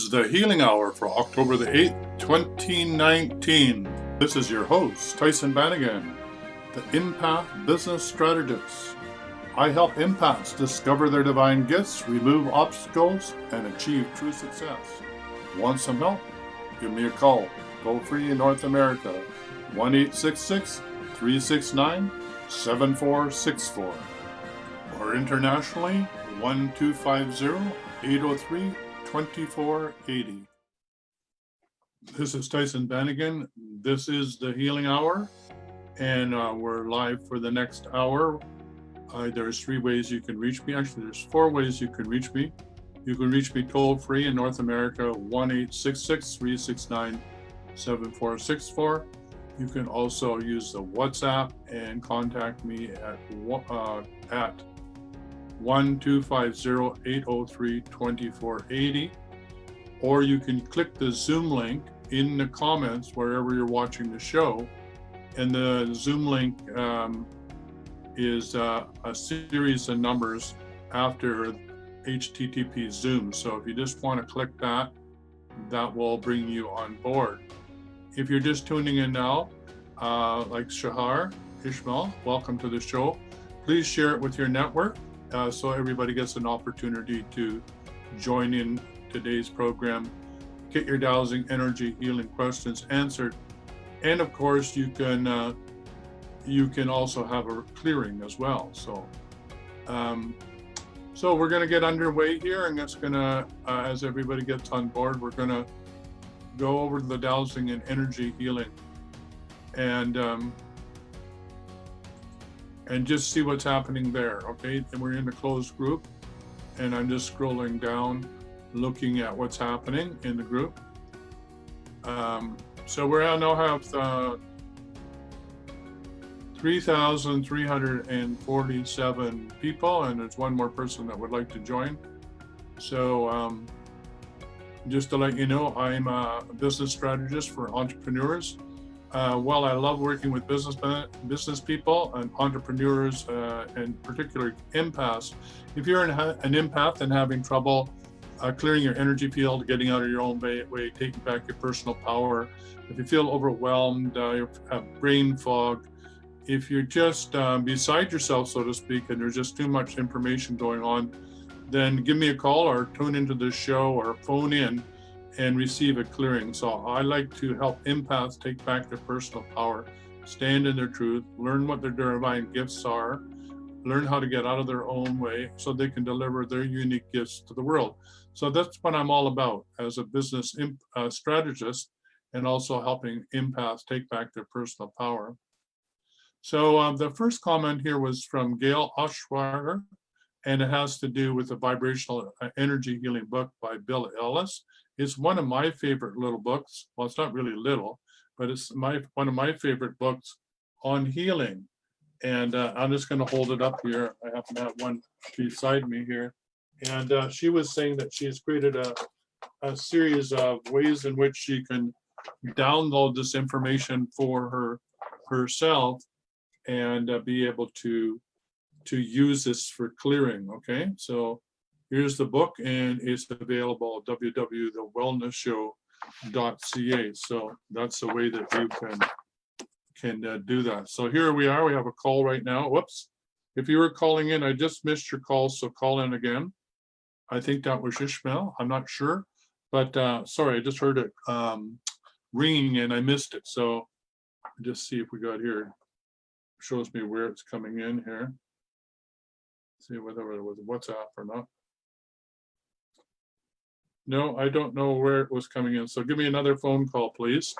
is the Healing Hour for October the 8th, 2019. This is your host, Tyson Bannigan, the Empath Business Strategist. I help empaths discover their divine gifts, remove obstacles, and achieve true success. Want some help? Give me a call. Toll free in North America, 1-866-369-7464. Or internationally, 1-250-803-2480. This is Tyson Bannigan. This is the Healing Hour, and we're live for the next hour. There's 3 ways you can reach me. Actually, there's 4 ways you can reach me. You can reach me toll free in North America, 1-866-369-7464. You can also use the WhatsApp and contact me at 1-250-803-2480. Or you can click the Zoom link in the comments wherever you're watching the show. And the Zoom link is a series of numbers after HTTP Zoom. So if you just want to click that, that will bring you on board. If you're just tuning in now, like Shahar Ishmael, welcome to the show. Please share it with your network so everybody gets an opportunity to join in today's program, get your dowsing energy healing questions answered, and of course you can also have a clearing as well. So we're going to get underway here, and that's going to, as everybody gets on board, we're going to go over to the dowsing and energy healing, and just see what's happening there. Okay, and we're in a closed group, and I'm just scrolling down, looking at what's happening in the group. So we now have 3,347 people, and there's one more person that would like to join. So just to let you know, I'm a business strategist for entrepreneurs. While I love working with business people and entrepreneurs, and particularly empaths, if you're an empath and having trouble clearing your energy field, getting out of your own way, taking back your personal power, if you feel overwhelmed, you have brain fog, if you're just beside yourself, so to speak, and there's just too much information going on, then give me a call or tune into the show or phone in and receive a clearing. So I like to help empaths take back their personal power, stand in their truth, learn what their divine gifts are, learn how to get out of their own way so they can deliver their unique gifts to the world. So that's what I'm all about as a business strategist, and also helping empaths take back their personal power. So the first comment here was from Gail Oshwager, and it has to do with the vibrational energy healing book by Bill Ellis. It's one of my favorite little books. Well, it's not really little, but it's one of my favorite books on healing. And I'm just going to hold it up here. I happen to have one beside me here. And she was saying that she's created a series of ways in which she can download this information for herself and be able to use this for clearing. Okay, so here's the book, and it's available at www.thewellnessshow.ca. So that's the way that you can do that. So here we are. We have a call right now. Whoops. If you were calling in, I just missed your call, so call in again. I think that was Ishmael. I'm not sure, but sorry, I just heard it ringing and I missed it. So just see if we got here. Shows me where it's coming in here. See whether it was WhatsApp or not. No, I don't know where it was coming in. So give me another phone call, please,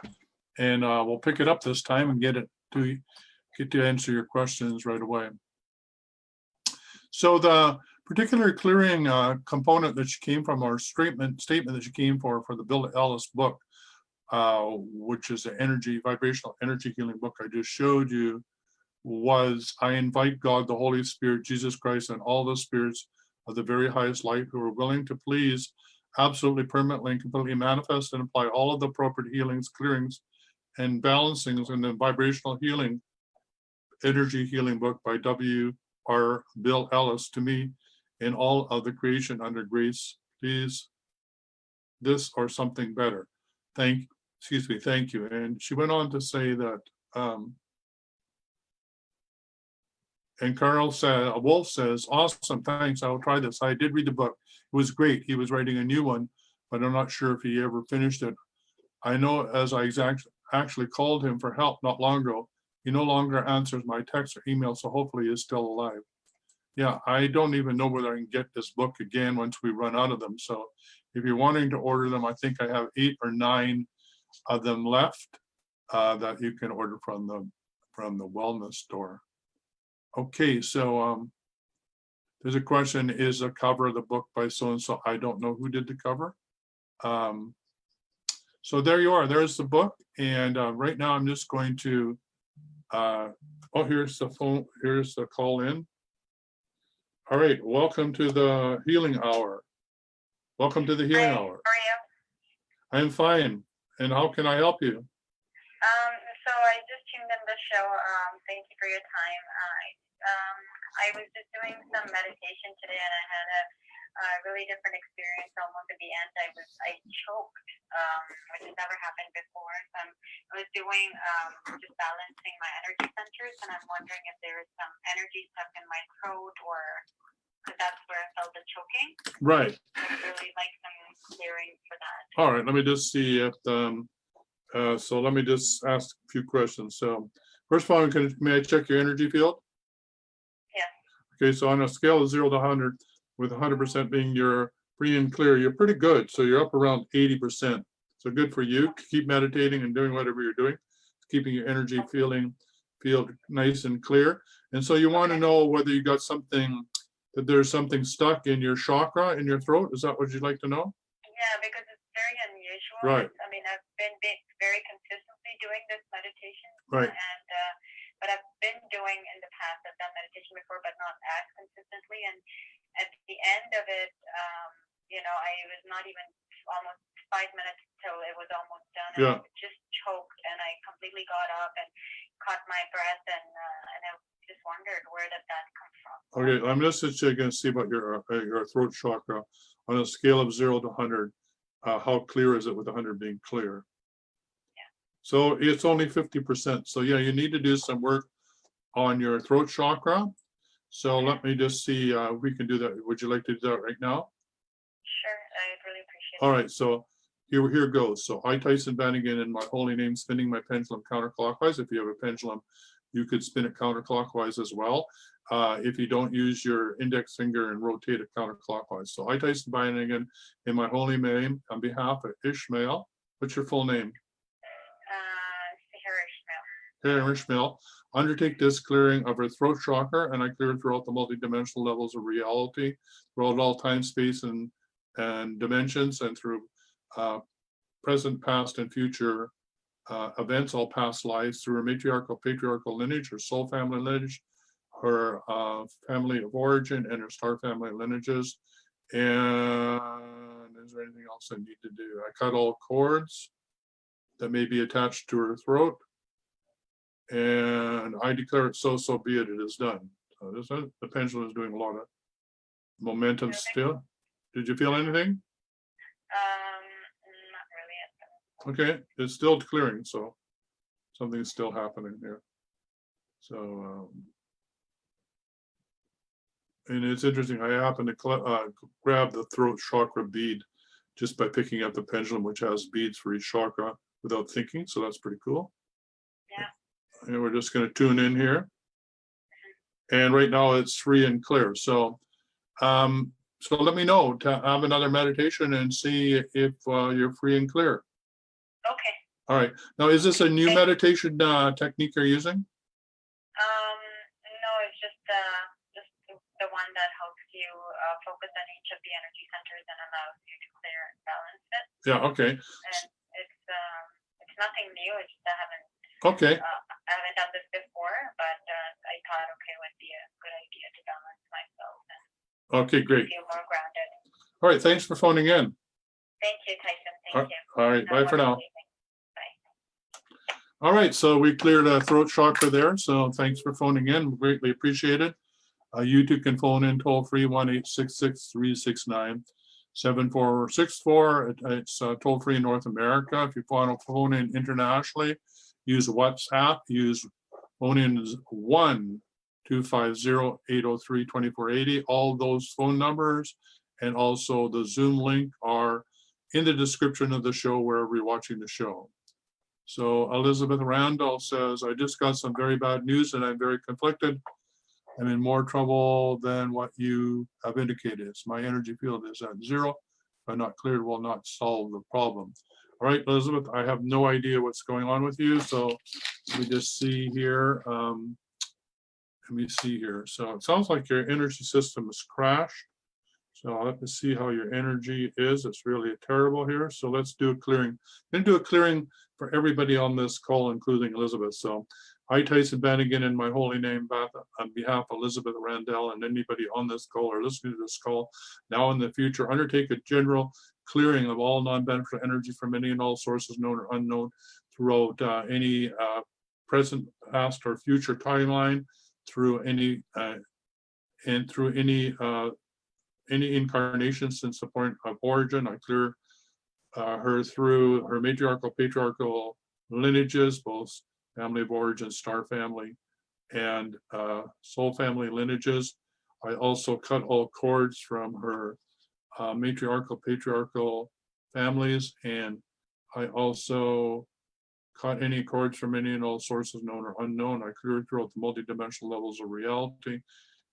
and we'll pick it up this time and get to answer your questions right away. So the particular clearing component that she came from, or statement that she came for the Bill Ellis book, which is the vibrational energy healing book I just showed you, was I invite God, the Holy Spirit, Jesus Christ, and all the spirits of the very highest light who are willing to please absolutely, permanently, and completely manifest and apply all of the appropriate healings, clearings, and balancings in the vibrational healing, energy healing book by W.R. Bill Ellis to me in all of the creation under grace. Please this or something better. Thank you. And she went on to say that, and Wolf says, awesome, thanks, I will try this. I did read the book. It was great. He was writing a new one, but I'm not sure if he ever finished it. I know as I actually called him for help not long ago, he no longer answers my text or email, so hopefully he's still alive. Yeah, I don't even know whether I can get this book again once we run out of them. So if you're wanting to order them, I think I have 8 or 9 of them left that you can order from the wellness store. Okay, so there's a question, is the cover of the book by so-and-so? I don't know who did the cover. So there you are, there's the book. And right now I'm just going to, oh, here's the phone, here's the call in. All right, welcome to the healing hour. Welcome to the healing hour. How are you? I'm fine. And how can I help you? So I just tuned in the show. Thank you for your time. I was just doing some meditation today, and I had a really different experience. Almost at the end, I choked, which has never happened before. So I was doing just balancing my energy centers, and I'm wondering if there is some energy stuck in my throat, or because that's where I felt the choking. Right. I would really like some clearing for that. All right, let me just see if so let me just ask a few questions. So first of all, may I check your energy field? Yeah. Okay, so on a scale of 0 to 100, with 100% being you're free and clear, you're pretty good. So you're up around 80%. So good for you. Keep meditating and doing whatever you're doing, keeping your energy field nice and clear. And so you want to know whether you got something, that there's something stuck in your chakra in your throat. Is that what you'd like to know? Yeah, because it's very unusual. Right. I mean, I've been very consistently doing this meditation. Right. And but I've been doing in the past, I've done meditation before, but not as consistently. And at the end of it, I was not even almost 5 minutes till it was almost done. And Yeah. I just choked, and I completely got up and caught my breath, and I just wondered, where did that come from? Okay, I'm just going to see about your throat chakra on a scale of 0 to 100. How clear is it with 100 being clear? Yeah. So it's only 50%. So yeah, you need to do some work on your throat chakra. So let me just see if we can do that. Would you like to do that right now? Sure, I'd really appreciate it. All right, so here goes. So I, Tyson Bannigan, in my holy name, spinning my pendulum counterclockwise. If you have a pendulum, you could spin it counterclockwise as well. If you don't, use your index finger and rotate it counterclockwise. So I, Tyson Bannigan, in my holy name, on behalf of Ishmael. What's your full name? Ishmael. Ishmael. Undertake this clearing of her throat chakra, and I clear it throughout the multidimensional levels of reality, throughout all time, space, and dimensions, and through present, past, and future events, all past lives, through her matriarchal, patriarchal lineage, her soul family lineage, her family of origin, and her star family lineages. And is there anything else I need to do? I cut all cords that may be attached to her throat, and I declare it so be it. It is done. So the pendulum is doing a lot of momentum still. Did you feel anything? Not really. Okay, it's still clearing, so something's still happening here. So, and it's interesting, I happened to grab the throat chakra bead just by picking up the pendulum, which has beads for each chakra without thinking, so that's pretty cool. Yeah. And we're just going to tune in here. And right now it's free and clear. So, so let me know to have another meditation and see if you're free and clear. Okay. All right. Now, is this a new meditation technique you're using? No, it's just the one that helps you focus on each of the energy centers and allows you to clear and balance it. Yeah. Okay. And it's nothing new. It's just I haven't done this before, but I thought it would be a good idea to balance myself and okay, great. Feel more grounded. All right. Thanks for phoning in. Thank you, Tyson. Thank you. All right. Bye for now. Bye. All right. So we cleared a throat chakra there. So thanks for phoning in. Greatly appreciate it. You too can phone in toll free 1-866-369-6900. 7464. It's toll free in North America. If you want to phone in internationally, use WhatsApp. Use phone in 1-250-803-2480. All those phone numbers and also the Zoom link are in the description of the show wherever you're watching the show. So Elizabeth Randall says, I just got some very bad news and I'm very conflicted. I'm in more trouble than what you have indicated. My energy field is at 0, but not cleared will not solve the problem. All right, Elizabeth, I have no idea what's going on with you. So let me just see here. Let me see here. So it sounds like your energy system is crashed. So I'll have to see how your energy is. It's really terrible here. So let's do a clearing. I'm going to do a clearing for everybody on this call, including Elizabeth. So I, Tyson Bannigan, in my holy name, on behalf of Elizabeth Randall and anybody on this call or listening to this call, now in the future, undertake a general clearing of all non-beneficial energy from any and all sources, known or unknown, throughout any present, past, or future timeline, through any incarnation since the point of origin. I clear her through her matriarchal, patriarchal lineages, both family of origin, star family, and soul family lineages. I also cut all cords from her matriarchal, patriarchal families, and I also cut any cords from any and all sources, known or unknown. I clear throughout the multidimensional levels of reality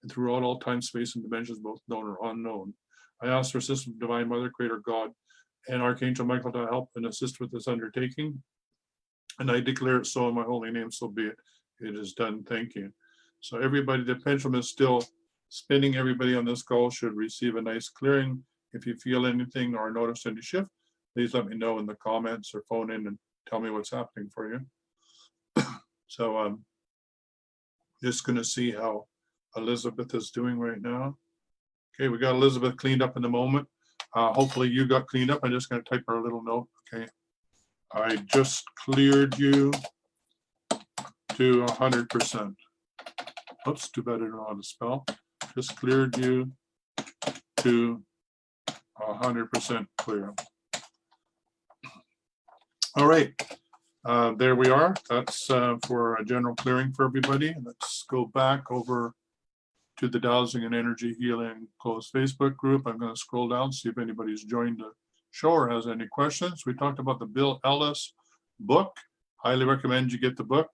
and throughout all time, space, and dimensions, both known or unknown. I ask for assistance of Divine Mother, Creator God, and Archangel Michael to help and assist with this undertaking. And I declare it so in my holy name, so be it. It is done. Thank you. So everybody, the pendulum is still spinning. Everybody on this call should receive a nice clearing. If you feel anything or notice any shift, please let me know in the comments or phone in and tell me what's happening for you. So I'm just going to see how Elizabeth is doing right now. Okay, we got Elizabeth cleaned up in a moment. Hopefully you got cleaned up. I'm just going to type her a little note. Okay, I just cleared you to 100%. Oops, too bad I don't know how to spell. Just cleared you to 100% clear. All right, there we are. That's for a general clearing for everybody. Let's go back over to the Dowsing and Energy Healing closed Facebook group. I'm going to scroll down, see if anybody's joined the show or has any questions. We talked about the Bill Ellis book. Highly recommend you get the book.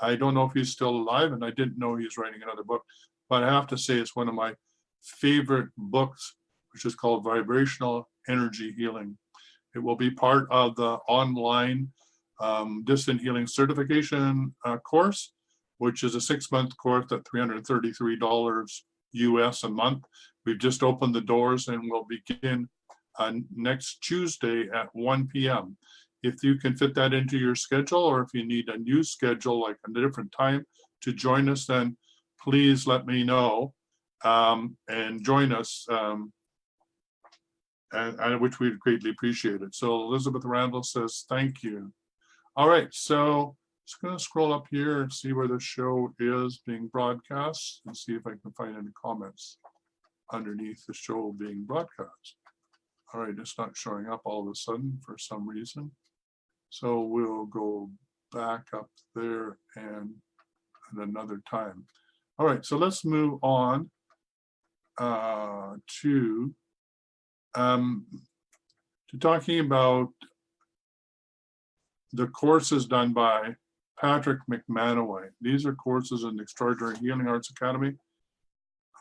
I don't know if he's still alive, and I didn't know he's writing another book, but I have to say it's one of my favorite books, which is called Vibrational Energy Healing. It will be part of the online distant healing certification course, which is a 6-month course at $333 US a month. We've just opened the doors and we'll begin next Tuesday at 1 p.m. If you can fit that into your schedule, or if you need a new schedule, like a different time to join us, then please let me know and join us, and which we'd greatly appreciate it. So Elizabeth Randall says, thank you. All right, so just going to scroll up here and see where the show is being broadcast and see if I can find any comments underneath the show being broadcast. All right, it's not showing up all of a sudden for some reason. So we'll go back up there and at another time. All right, so let's move on to talking about the courses done by Patrick McManaway. These are courses in the Extraordinary Healing Arts Academy.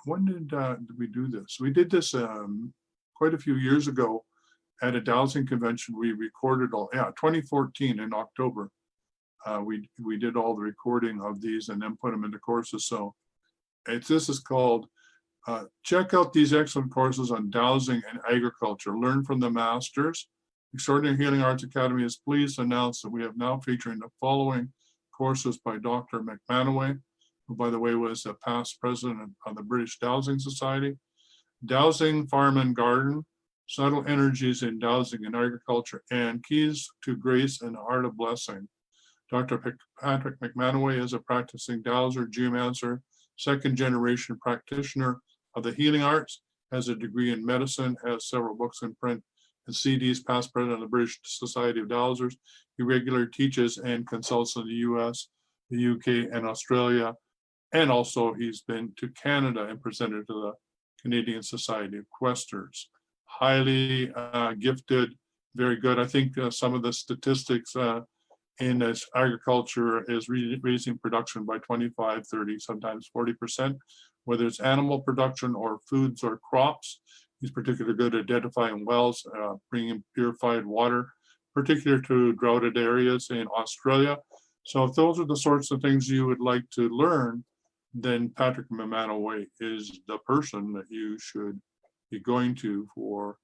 When did we do this? We did this quite a few years ago at a dowsing convention. We recorded all, 2014 in October. We did all the recording of these and then put them into courses. So this is called, check out these excellent courses on dowsing and agriculture. Learn from the masters. Extraordinary Healing Arts Academy is pleased to announce that we have now featuring the following courses by Dr. McManaway, who, by the way, was a past president of the British Dowsing Society. Dowsing, Farm and Garden, Subtle Energies in Dowsing and Agriculture, and Keys to Grace and Art of Blessing. Dr. Patrick McManaway is a practicing dowser, geomancer, second generation practitioner of the healing arts. has a degree in medicine, has several books in print and CDs, past president of the British Society of Dowsers. He regularly teaches and consults in the US, the UK, and Australia. And also he's been to Canada and presented to the Canadian Society of Questers. Highly gifted, very good. I think some of the statistics in this agriculture is raising production by 25, 30, sometimes 40%, whether it's animal production or foods or crops. He's particularly good at identifying wells, bringing purified water, particular to droughted areas in Australia. So if those are the sorts of things you would like to learn, then Patrick Mamanaway is the person that you should be going to for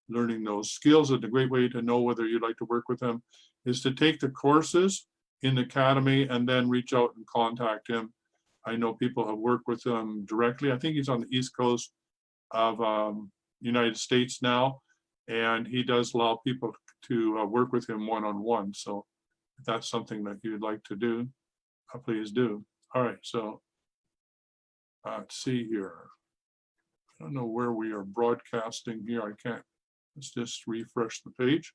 learning those skills. And a great way to know whether you'd like to work with him is to take the courses in the academy and then reach out and contact him. I know people have worked with him directly. I think he's on the East Coast of United States now, and he does allow people to work with him one-on-one. So if that's something that you'd like to do, please do. All right, so let's see here. I don't know where we are broadcasting here. I can't, let's just refresh the page.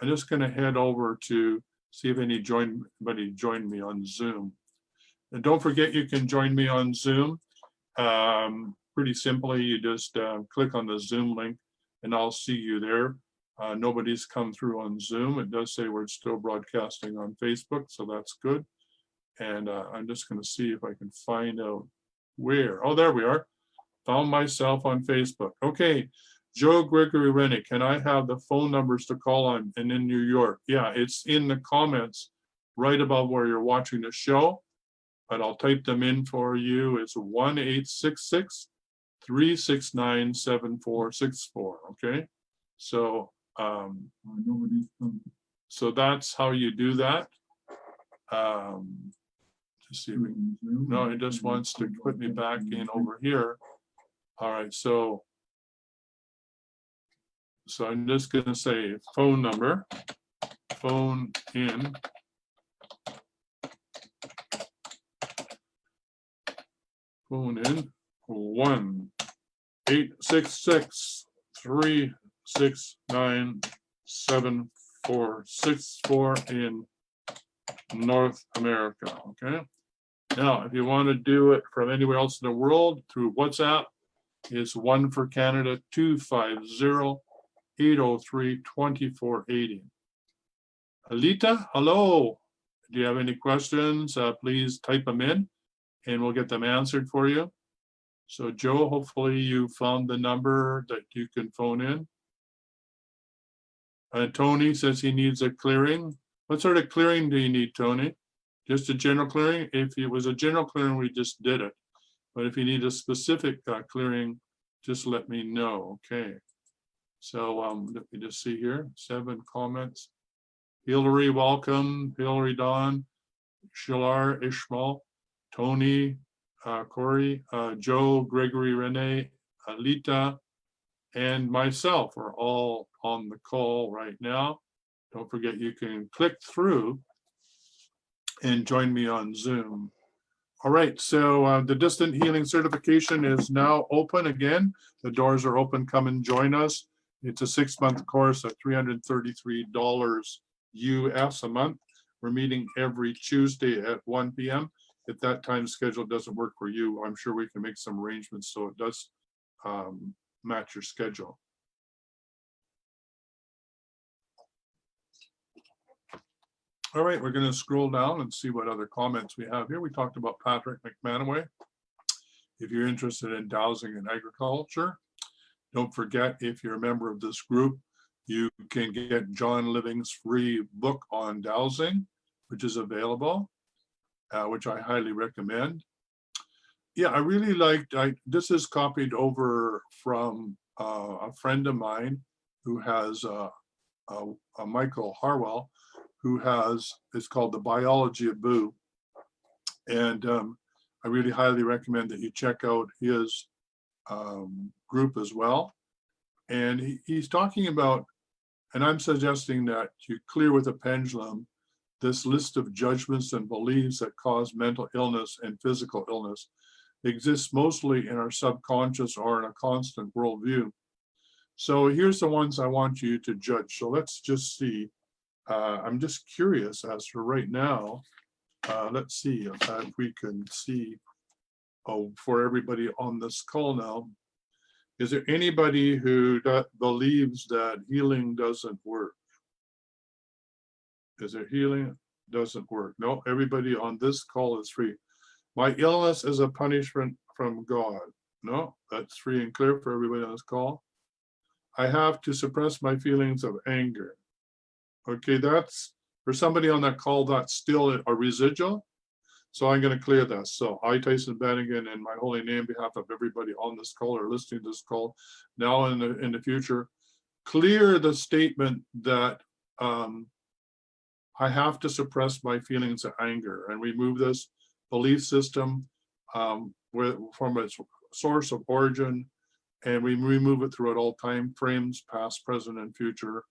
I'm just gonna head over to see if anybody joined me on Zoom. And don't forget, you can join me on Zoom. Pretty simply, you just click on the Zoom link and I'll see you there. Nobody's come through on Zoom. It does say we're still broadcasting on Facebook, so that's good. And I'm just gonna see if I can find out where. Oh, there we are. Found myself on Facebook. Okay, Joe Gregory Rennie, can I have the phone numbers to call on and in New York? Yeah, it's in the comments right above where you're watching the show, but I'll type them in for you. It's 1-866-369-7464, okay? So, so that's how you do that. Just see if we can, no, it just wants to put me back in over here. All right, so I'm just gonna say phone number, phone in, phone in, 1-866-369-7464 in North America, okay? Now, if you want to do it from anywhere else in the world through WhatsApp, it's 1 for Canada, 250-803-2480. Alita, hello. Do you have any questions? Please type them in and we'll get them answered for you. So Joe, hopefully you found the number that you can phone in. Tony says he needs a clearing. What sort of clearing do you need, Tony? Just a general clearing? If it was a general clearing, we just did it. But if you need a specific clearing, just let me know, okay? So let me just see here, 7 comments. Hillary, welcome. Hillary, Dawn, Shilar, Ishmael, Tony, Corey, Joe, Gregory, Renee, Alita, and myself are all on the call right now. Don't forget, you can click through and join me on Zoom. All right, so the distant healing certification is now open again. The doors are open, come and join us. It's a 6-month course at $333 US a month. We're meeting every Tuesday at 1 p.m. If that time schedule doesn't work for you, I'm sure we can make some arrangements so it does match your schedule. All right, we're going to scroll down and see what other comments we have here. We talked about Patrick McManaway. If you're interested in dowsing and agriculture, don't forget, if you're a member of this group, you can get John Living's free book on dowsing, which is available, which I highly recommend. Yeah, I really liked, this is copied over from a friend of mine who has a Michael Harrell, who has, it's called The Biology of Boo. And I really highly recommend that you check out his group as well. And he's talking about, and I'm suggesting that you clear with a pendulum this list of judgments and beliefs that cause mental illness and physical illness. exists mostly in our subconscious or in a constant worldview. So here's the ones I want you to judge. So let's just see. I'm just curious as to right now. Let's see if we can see, for everybody on this call now. Is there anybody who believes that healing doesn't work? Is there healing doesn't work? No, everybody on this call is free. My illness is a punishment from God. No, that's free and clear for everybody on this call. I have to suppress my feelings of anger. Okay, that's for somebody on that call, that's still a residual. So I'm going to clear that. So I, Tyson Bannigan, in my holy name, behalf of everybody on this call or listening to this call, now in the future, clear the statement that I have to suppress my feelings of anger and remove this belief system from its source of origin, and we remove it throughout all time frames, past, present, and future,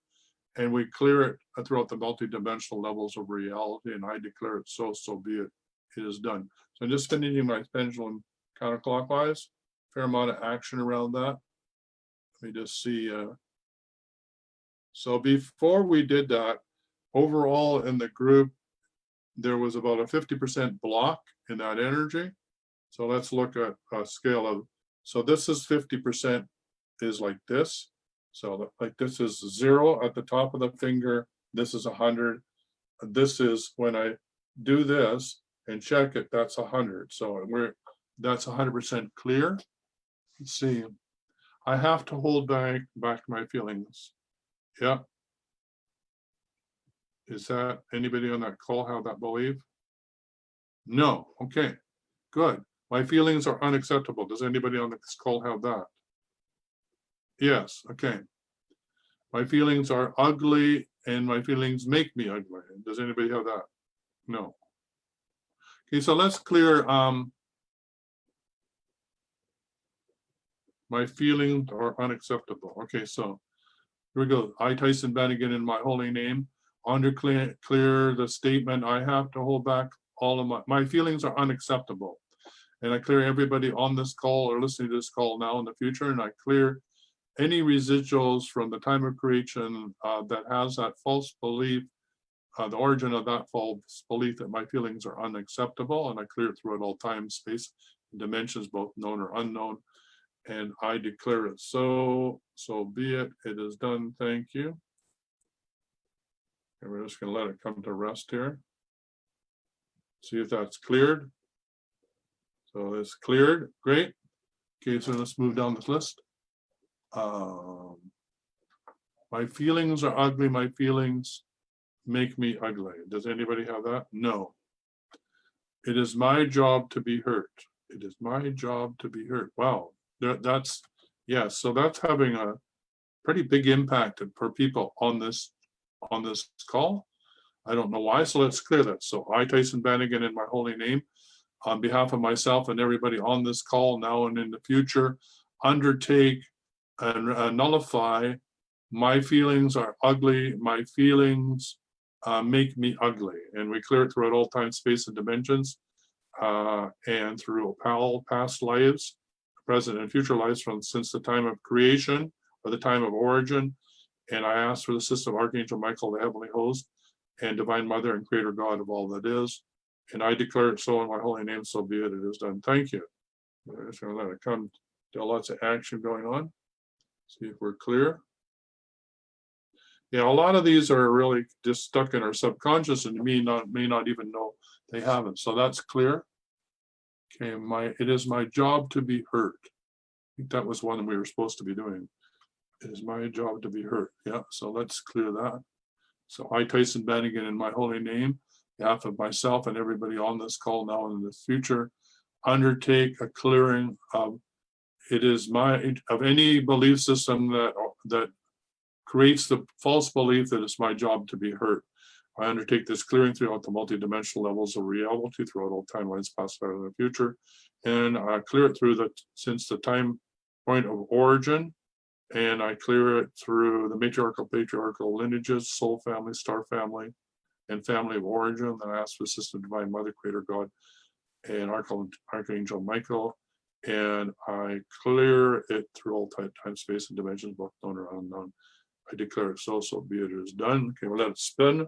and we clear it throughout the multidimensional levels of reality, and I declare it so be it. It is done. So I'm just finishing my pendulum counterclockwise. Fair amount of action around that. Let me just see. So before we did that, overall in the group, there was about a 50% block in that energy. So let's look at a scale of, so this is 50% is like this. So like this is 0 at the top of the finger. This is 100. This is when I do this and check it, that's 100. So that's 100% clear. Let's see. I have to hold back my feelings. Yeah. Is that anybody on that call have that belief? No. Okay, good. My feelings are unacceptable. Does anybody on this call have that? Yes. Okay. My feelings are ugly and my feelings make me ugly. Does anybody have that? No. Okay, so let's clear my feelings are unacceptable. Okay, so here we go. I, Tyson Bannigan, in my holy name, clear the statement, I have to hold back all of my feelings are unacceptable. And I clear everybody on this call or listening to this call now in the future, and I clear any residuals from the time of creation that has that false belief, the origin of that false belief that my feelings are unacceptable, and I clear it throughout all time, space, and dimensions, both known or unknown. And I declare it so be it. It is done. Thank you. And we're just going to let it come to rest here. See if that's cleared. So it's cleared. Great. Okay, so let's move down this list. My feelings are ugly. My feelings make me ugly. Does anybody have that? No. It is my job to be hurt. It is my job to be hurt. Wow. That's, yeah, so that's having a pretty big impact for people on this call. I don't know why, so let's clear that. So I, Tyson Bannigan, in my holy name, on behalf of myself and everybody on this call now and in the future, undertake and nullify my feelings are ugly, my feelings make me ugly. And we clear it throughout all time, space, and dimensions, and through all past lives, present and future lives since the time of creation or the time of origin. And I ask for the system of Archangel Michael, the heavenly host, and Divine Mother and Creator God of all that is. And I declare it so in my holy name, so be it. It is done. Thank you. I'm just going to let it come. Still lots of action going on. See if we're clear. Yeah, a lot of these are really just stuck in our subconscious and may not even know they haven't. So that's clear. Okay, it is my job to be hurt. I think that was one that we were supposed to be doing. It is my job to be hurt. Yeah, so let's clear that. So I, Tyson Bannigan, in my holy name, on behalf of myself and everybody on this call now and in the future, undertake a clearing of any belief system that creates the false belief that it's my job to be hurt. I undertake this clearing throughout the multidimensional levels of reality, throughout all timelines, past, present, and future, and I clear it since the time point of origin, and I clear it through the matriarchal, patriarchal lineages, soul family, star family, and family of origin. Then I ask for the system of Divine Mother, Creator God, and Archangel Michael, and I clear it through all time, space, and dimensions, both known or unknown. I declare it so be it is done. Okay, we'll let it spin.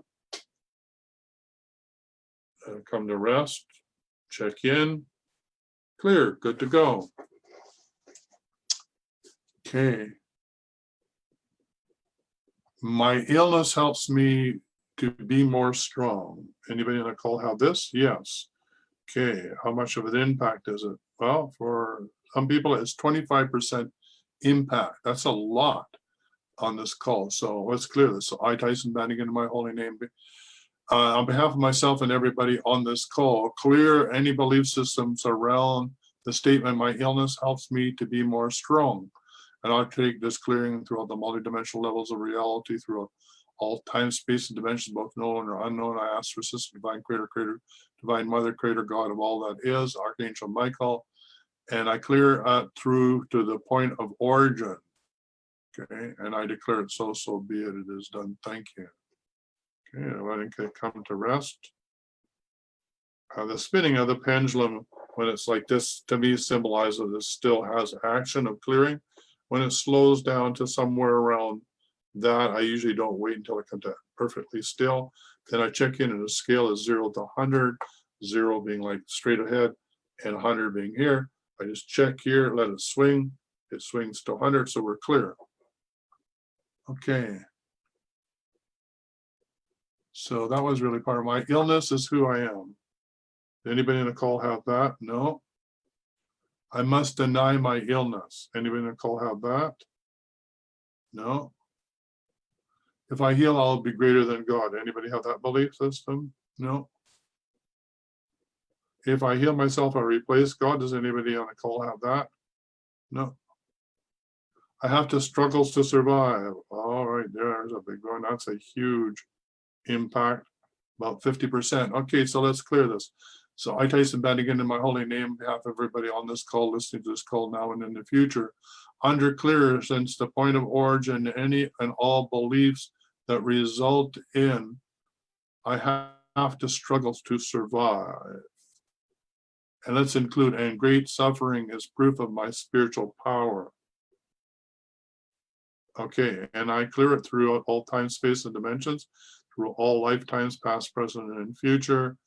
Come to rest, check in, clear, good to go. Okay. My illness helps me to be more strong. Anybody on the call have this? Yes. Okay, how much of an impact is it? Well, for some people, it's 25% impact. That's a lot on this call. So let's clear this. So I, Tyson Bannigan, in my holy name, on behalf of myself and everybody on this call, clear any belief systems around the statement, my illness helps me to be more strong. And I'll take this clearing throughout the multidimensional levels of reality, throughout all time, space, and dimensions, both known or unknown. I ask for assistance, divine creator, divine mother, creator, God of all that is, Archangel Michael. And I clear through to the point of origin. Okay, and I declare it so be it. It is done. Thank you. Okay, letting it come to rest. The spinning of the pendulum, when it's like this, to me symbolizes it still has action of clearing. When it slows down to somewhere around that, I usually don't wait until it comes to perfectly still. Then I check in, and the scale is 0 to 100, 0 being like straight ahead, and 100 being here. I just check here, let it swing. It swings to 100, so we're clear. Okay. So that was really part of my illness is who I am. Anybody in the call have that? No. I must deny my illness. Anybody in the call have that? No. If I heal, I'll be greater than God. Anybody have that belief system? No. If I heal myself, I'll replace God. Does anybody on the call have that? No. I have to struggle to survive. All right, there's a big one. That's a huge impact, about 50%. Okay, so let's clear this. So I, Tyson Bannigan, in my holy name, on behalf of everybody on this call, listening to this call now and in the future, under clear since the point of origin, any and all beliefs that result in I have to struggle to survive. And let's include, and great suffering is proof of my spiritual power. Okay, and I clear it throughout all time, space, and dimensions, through all lifetimes, past, present, and future,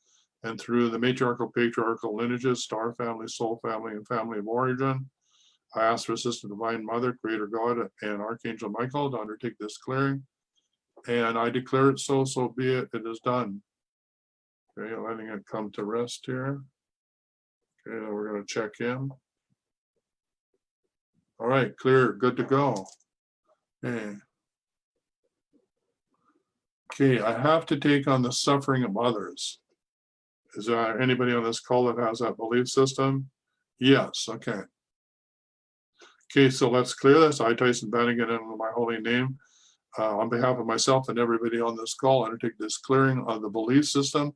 and through the matriarchal, patriarchal lineages, star family, soul family, and family of origin. I ask for assistance, divine mother, creator God, and Archangel Michael to undertake this clearing. And I declare it so be it. It is done. Okay, letting it come to rest here. Okay, now we're going to check in. All right, clear, good to go. Okay. Okay, I have to take on the suffering of others. Is there anybody on this call that has that belief system? Yes, okay. Okay, so let's clear this. I, Tyson Bannigan, in my holy name, on behalf of myself and everybody on this call, undertake this clearing of the belief system,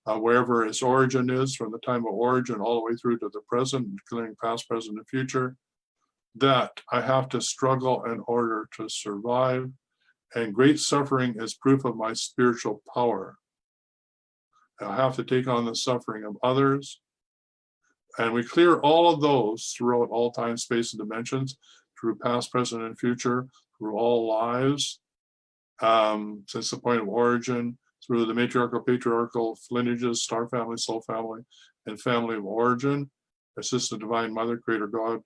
wherever its origin is, from the time of origin all the way through to the present, clearing past, present, and future, that I have to struggle in order to survive. And great suffering is proof of my spiritual power. I have to take on the suffering of others. And we clear all of those throughout all time, space, and dimensions, through past, present, and future, through all lives, since the point of origin, through the matriarchal, patriarchal lineages, star family, soul family, and family of origin, assistant divine mother, creator God,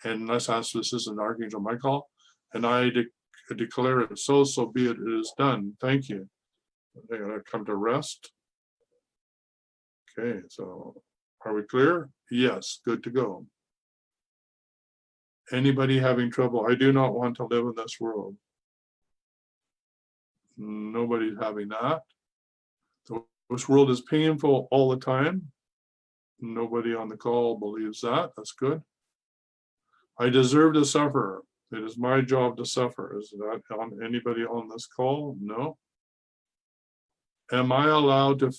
and let's ask for assistant Archangel Michael. And I declare it so be it. It is done. Thank you. I'm going to come to rest. Okay, so are we clear? Yes, good to go. Anybody having trouble? I do not want to live in this world. Nobody's having that. So this world is painful all the time. Nobody on the call believes that. That's good. I deserve to suffer. It is my job to suffer. Is that on anybody on this call? No. Am I allowed to?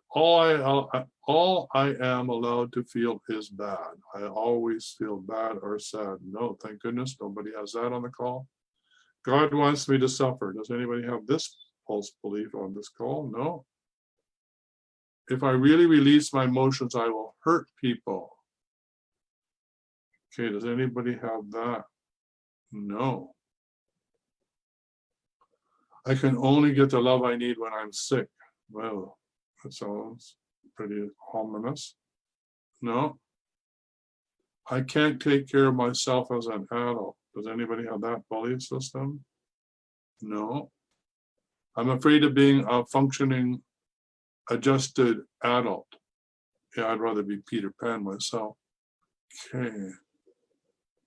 All I am allowed to feel is bad. I always feel bad or sad. No, thank goodness nobody has that on the call. God wants me to suffer. Does anybody have this false belief on this call? No. If I really release my emotions, I will hurt people. Okay, does anybody have that? No. I can only get the love I need when I'm sick. Well, that sounds pretty ominous. No. I can't take care of myself as an adult. Does anybody have that belief system? No. I'm afraid of being a functioning, adjusted adult. Yeah, I'd rather be Peter Pan myself. Okay.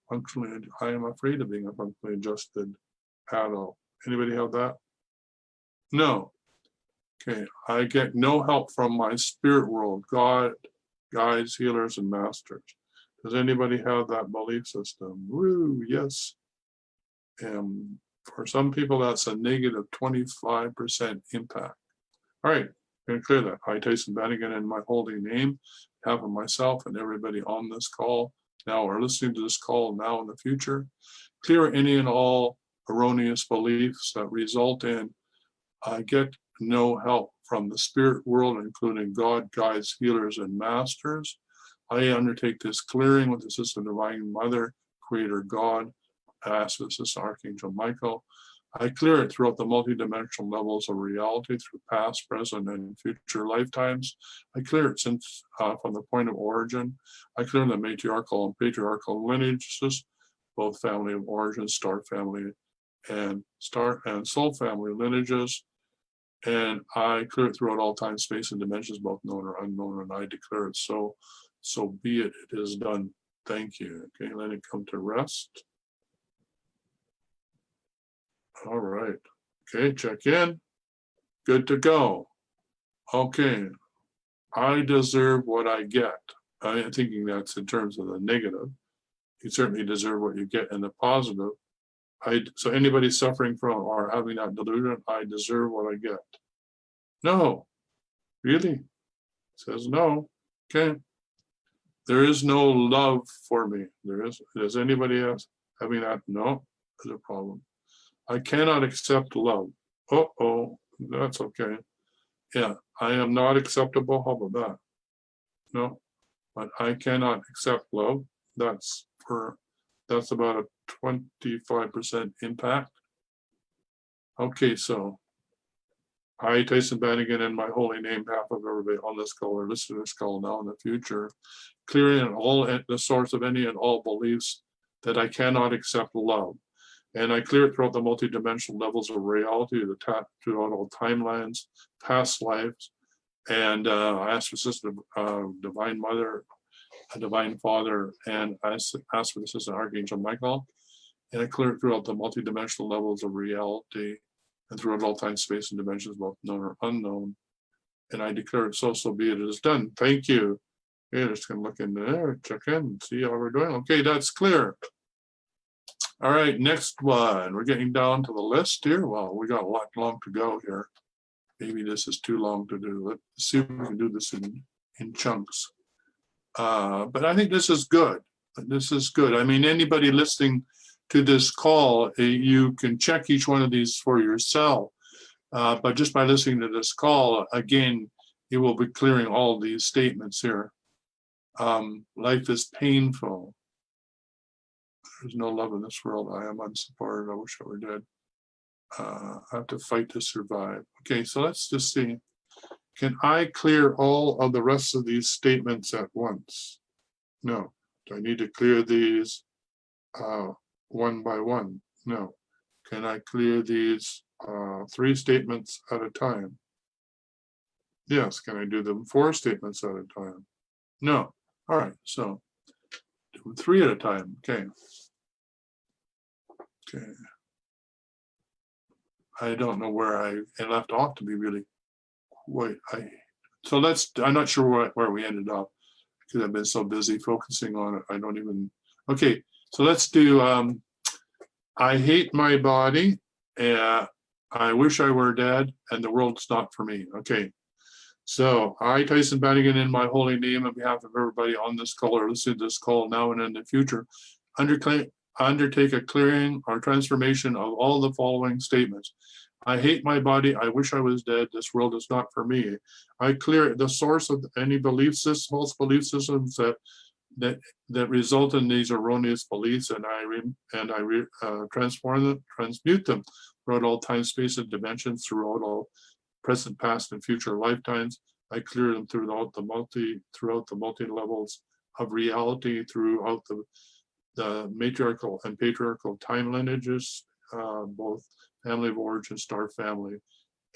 Functionally, I am afraid of being a functionally adjusted adult. Anybody have that? No. Okay. I get no help from my spirit world, God, guides, healers, and masters. Does anybody have that belief system? Woo, yes. And for some people, that's a negative 25% impact. All right, I'm going to clear that. I, Tyson Bannigan, in my holy name, behalf of myself and everybody on this call now or listening to this call now in the future, clear any and all erroneous beliefs that result in I get no help from the spirit world, including God, guides, healers, and masters. I undertake this clearing with the Assistant Divine Mother, Creator God, Assistant Archangel Michael. I clear it throughout the multidimensional levels of reality through past, present, and future lifetimes. I clear it since from the point of origin. I clear the matriarchal and patriarchal lineages, both family of origin, star family, and soul family lineages. And I clear it throughout all time, space, and dimensions, both known or unknown, and I declare it so. So be it. It is done. Thank you. Okay, let it come to rest. All right. Okay, check in. Good to go. Okay. I deserve what I get. I'm thinking that's in terms of the negative. You certainly deserve what you get in the positive. So anybody suffering from or having that delusion, I deserve what I get. No. Really? It says no. Okay. There is no love for me. There is. Does anybody else having that? No. There's a problem. I cannot accept love. Uh-oh. That's okay. Yeah. I am not acceptable. How about that? No. But I cannot accept love. That's about a 25% impact. Okay, so I, Tyson Bannigan, in my holy name, behalf of everybody on this call or listening to this call now in the future, clearing all the source of any and all beliefs that I cannot accept love. And I clear it throughout the multidimensional levels of reality, throughout all timelines, past lives. And I ask for Assistant Divine Mother, a Divine Father, and I ask for the Assistant Archangel Michael. And I clear it throughout the multidimensional levels of reality and throughout all time, space, and dimensions, both known or unknown. And I declare it so be it. It is done. Thank you. Okay, just gonna look in there, check in, see how we're doing. Okay, that's clear. All right, next one. We're getting down to the list here. Well, we got a lot long to go here. Maybe this is too long to do. Let's see if we can do this in chunks. But I think this is good. This is good. I mean, anybody listening to this call, you can check each one of these for yourself. But just by listening to this call, again, you will be clearing all these statements here. Life is painful. There's no love in this world. I am unsupported. I wish I were dead. I have to fight to survive. Okay, so let's just see. Can I clear all of the rest of these statements at once? No. Do I need to clear these one by one? No. Can I clear these 3 statements at a time? Yes. Can I do them 4 statements at a time? No. All right. So do them 3 at a time. Okay. Okay. I don't know where I left off, to be really quite. So I'm not sure where we ended up because I've been so busy focusing on it. I don't even. Okay. So let's do. I hate my body. I wish I were dead, and the world's not for me. Okay. So I, Tyson Bannigan, in my holy name, on behalf of everybody on this call or listening to this call now and in the future, undertake a clearing or transformation of all the following statements. I hate my body. I wish I was dead. This world is not for me. I clear the source of any belief systems, false belief systems that that result in these erroneous beliefs, and I transmute them throughout all time, space, and dimensions, throughout all present, past, and future lifetimes. I clear them throughout the multi levels of reality, throughout the matriarchal and patriarchal time lineages, both family of origin, star family,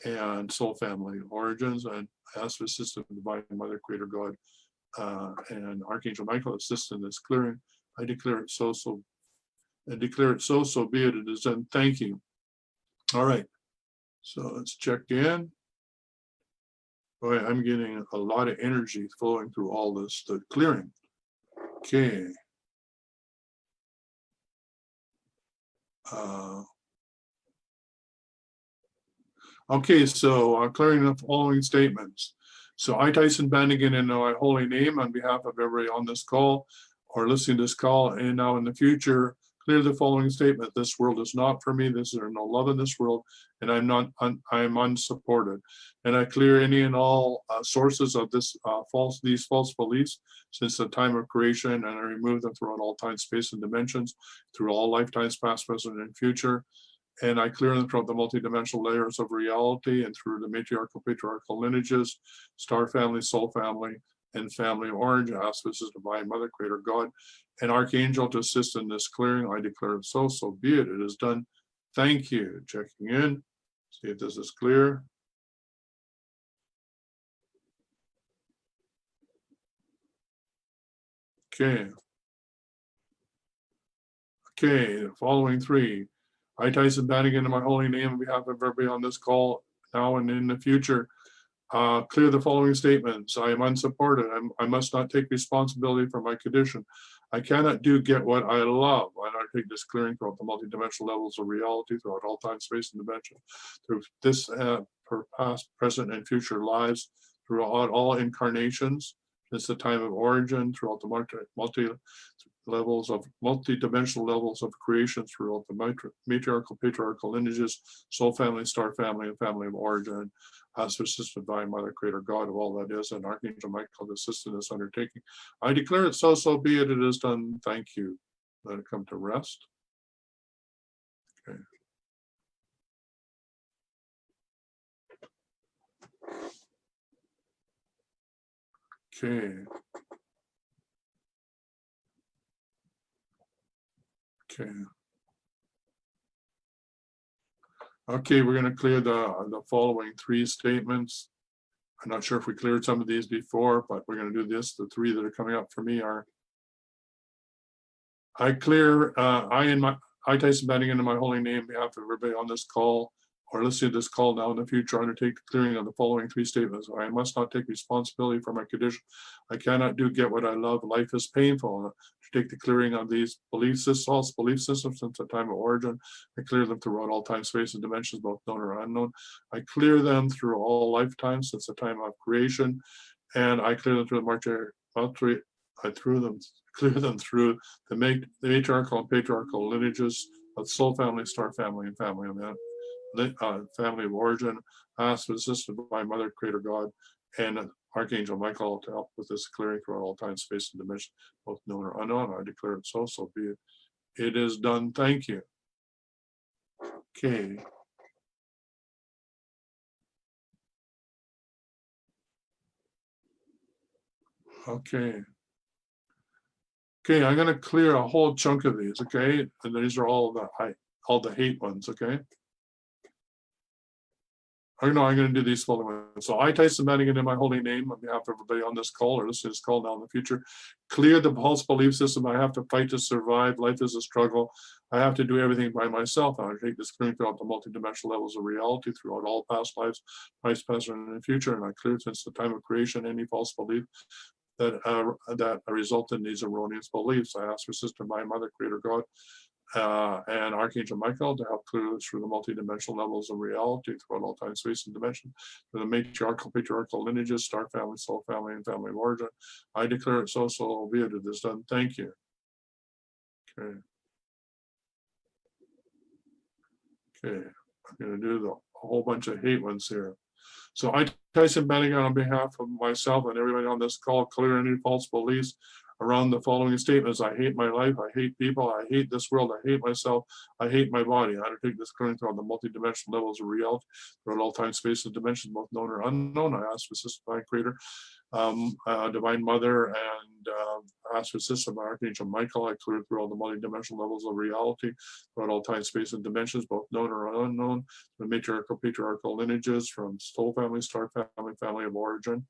and soul family origins, and ask the system, divine mother, creator God, and Archangel Michael assist in this clearing. I declare it so be it. It is done. Thank you. All right. So let's check in. Boy, I'm getting a lot of energy flowing through all this, the clearing. Okay. Okay, so clearing the following statements. So I, Tyson Bannigan, in my holy name, on behalf of everybody on this call or listening to this call, and now in the future, clear the following statement. This world is not for me. There's no love in this world, and I'm unsupported. And I clear any and all sources of these false beliefs since the time of creation, and I remove them throughout all time, space, and dimensions, through all lifetimes, past, present, and future. And I clear them from the multidimensional layers of reality and through the matriarchal, patriarchal lineages, star family, soul family, and family of origin, auspices, divine mother, creator God, and archangel to assist in this clearing. I declare it so be it. It is done. Thank you. Checking in, see if this is clear. Okay. Okay, the following three. I, Tyson Bannigan, in my holy name, on behalf of everybody on this call, now and in the future, clear the following statements. I am unsupported. I must not take responsibility for my condition. I cannot get what I love. I take this clearing throughout the multidimensional levels of reality, throughout all time, space, and dimension, through this for past, present, and future lives, throughout all incarnations, since the time of origin, throughout the multi-dimensional levels of creation, throughout the matriarchal, patriarchal lineages, soul family, star family, and family of origin, as the assistant divine mother, creator God of all that is, and Archangel Michael to assist in this undertaking. I declare it so be it. It is done. Thank you. Let it come to rest. Okay. Okay. Okay. Okay, we're going to clear the following three statements. I'm not sure if we cleared some of these before, but we're going to do this. The three that are coming up for me are: I clear, I, Tyson Bannigan, in my holy name, on behalf of everybody on this call or listening to this call now in the future, undertake the clearing of the following three statements. I must not take responsibility for my condition. I cannot get what I love. Life is painful. To take the clearing of these false belief systems since the time of origin. I clear them throughout all time, space, and dimensions, both known or unknown. I clear them through all lifetimes since the time of creation. And I clear them through the clear them through the matriarchal and patriarchal lineages of soul family, star family, and family of family of origin, assisted by mother, creator God, and Archangel Michael to help with this clearing throughout all time, space, and dimension, both known or unknown. I declare it so be it. It is done. Thank you. Okay. Okay. Okay, I'm going to clear a whole chunk of these, okay? And these are all the hate ones, okay? I'm going to do these following ones. So I, Tyson Bannigan, in my holy name, on behalf of everybody on this call or listening to this call now in the future, clear the false belief system. I have to fight to survive. Life is a struggle. I have to do everything by myself. I take this clearing throughout the multidimensional levels of reality, throughout all past lives, past, present, and future. And I clear since the time of creation any false belief that result in these erroneous beliefs. I ask for Sister, my Mother, Creator God, and Archangel Michael to help clear this through the multidimensional levels of reality throughout all time, space, and dimension, through the matriarchal, patriarchal lineages, star family, soul family, and family of origin. I declare it so be it. It is done. Thank you. Okay. Okay. I'm going to do a whole bunch of hate ones here. So I, Tyson Bannigan, on behalf of myself and everybody on this call, clear any false beliefs around the following statements: I hate my life, I hate people, I hate this world, I hate myself, I hate my body. I undertake this clearing throughout the multidimensional levels of reality, throughout all time, space, and dimensions, both known or unknown. I ask for assistance by Creator, Divine Mother, and ask for assistance by Archangel Michael. I clear through all the multidimensional levels of reality, throughout all time, space, and dimensions, both known or unknown, the matriarchal, patriarchal lineages from soul family, star family, family of origin.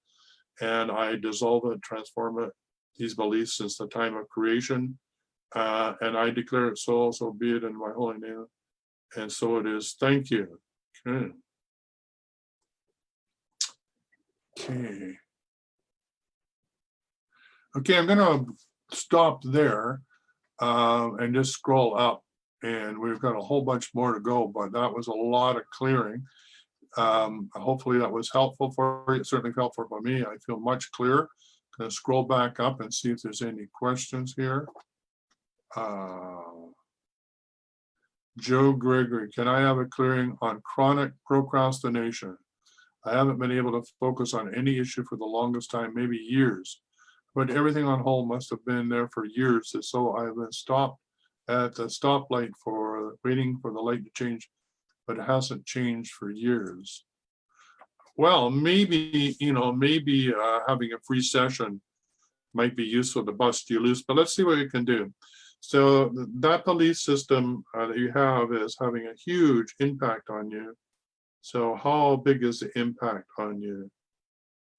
And I dissolve it, transform it, these beliefs since the time of creation. And I declare it so, so be it in my holy name. And so it is. Thank you. Okay. Okay. Okay, I'm going to stop there and just scroll up. And we've got a whole bunch more to go, but that was a lot of clearing. Hopefully that was helpful for you. It certainly helpful for me. I feel much clearer. Going to scroll back up and see if there's any questions here. Joe Gregory, can I have a clearing on chronic procrastination? I haven't been able to focus on any issue for the longest time, maybe years, but everything on hold must have been there for years. So I've been stopped at the stoplight for waiting for the light to change, but it hasn't changed for years. Well, maybe, maybe having a free session might be useful to bust you loose, but let's see what we can do. So that belief system that you have is having a huge impact on you. So how big is the impact on you?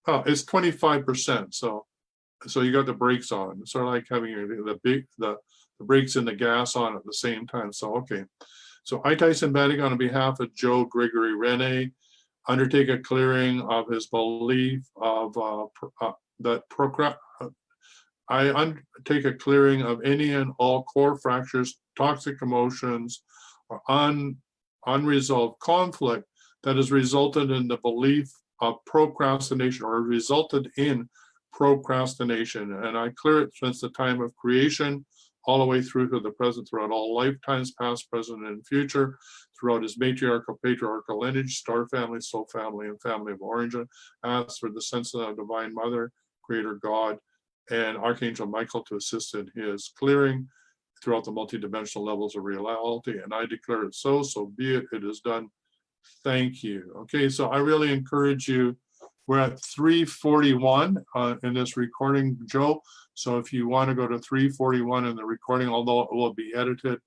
Oh, it's 25%. So you got the brakes on. It's sort of like having the brakes and the gas on at the same time. So okay. So I, Tyson Bannigan, on behalf of Joe Gregory Rene, undertake a clearing of his belief of that I undertake a clearing of any and all core fractures, toxic emotions, or unresolved conflict that has resulted in the belief of procrastination or resulted in procrastination. And I clear it since the time of creation, all the way through to the present, throughout all lifetimes, past, present, and future, throughout his matriarchal, patriarchal lineage, star family, soul family, and family of origin. Ask for the sense of the Divine Mother, Creator God, and Archangel Michael to assist in his clearing throughout the multidimensional levels of reality. And I declare it so, so be it, it is done. Thank you. Okay, so I really encourage you. We're at 341 in this recording, Joe. So if you want to go to 341 in the recording, although it will be edited,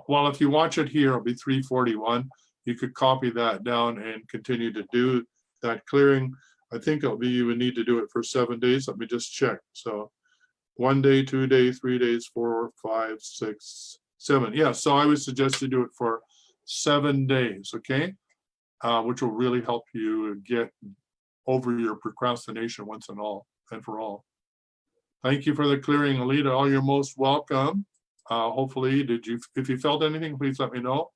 well, if you watch it here, it'll be 341. You could copy that down and continue to do that clearing. I think it'll be, you would need to do it for 7 days. Let me just check. So 1 day, 2 days, 3 days, 4, 5, 6, 7. Yeah, so I would suggest you do it for 7 days, okay? Which will really help you get over your procrastination once and for all. Thank you for the clearing, Alita. All you're most welcome. Hopefully, if you felt anything, please let me know.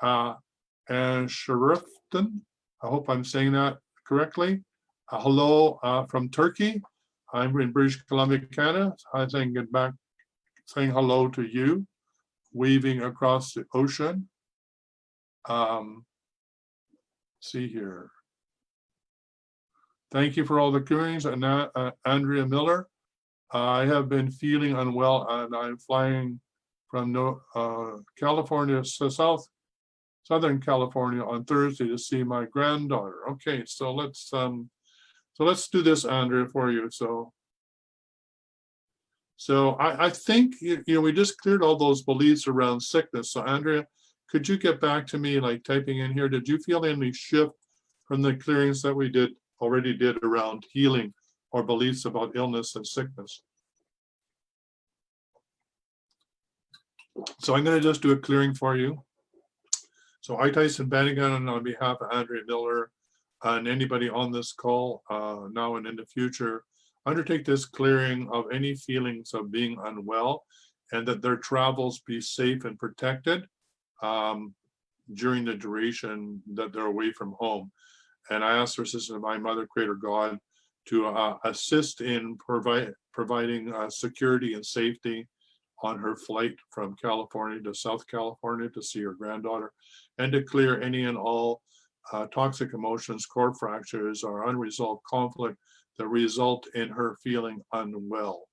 And Sharifton, I hope I'm saying that correctly. Hello from Turkey. I'm in British Columbia, Canada. I'm saying saying hello to you, waving across the ocean. See here. Thank you for all the clearings. And Andrea Miller, I have been feeling unwell and I'm flying from California to Southern California on Thursday to see my granddaughter. Okay, so let's do this, Andrea, for you. So I think we just cleared all those beliefs around sickness. So Andrea, could you get back to me, like typing in here? Did you feel any shift from the clearings that we already did around healing or beliefs about illness and sickness? So I'm going to just do a clearing for you. So I, Tyson Bannigan, on behalf of Andrea Miller and anybody on this call now and in the future, undertake this clearing of any feelings of being unwell and that their travels be safe and protected during the duration that they're away from home. And I ask for assistance of my Mother, Creator God, to assist in providing security and safety on her flight from California to South California to see her granddaughter, and to clear any and all toxic emotions, core fractures, or unresolved conflict that result in her feeling unwell.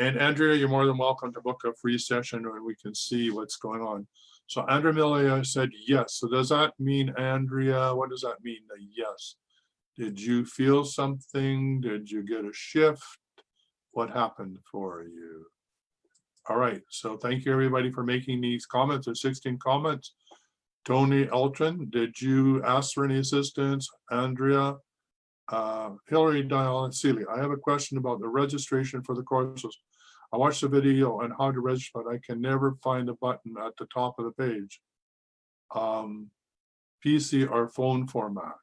And Andrea, you're more than welcome to book a free session and we can see what's going on. So Andrea Milia said yes. So does that mean, Andrea, what does that mean, the yes? Did you feel something? Did you get a shift? What happened for you? All right, so thank you everybody for making these comments. There's 16 comments. Tony Elton, did you ask for any assistance? Andrea, Hillary, Dial, and Celia, I have a question about the registration for the courses. I watched the video on how to register, but I can never find a button at the top of the page. PC or phone format.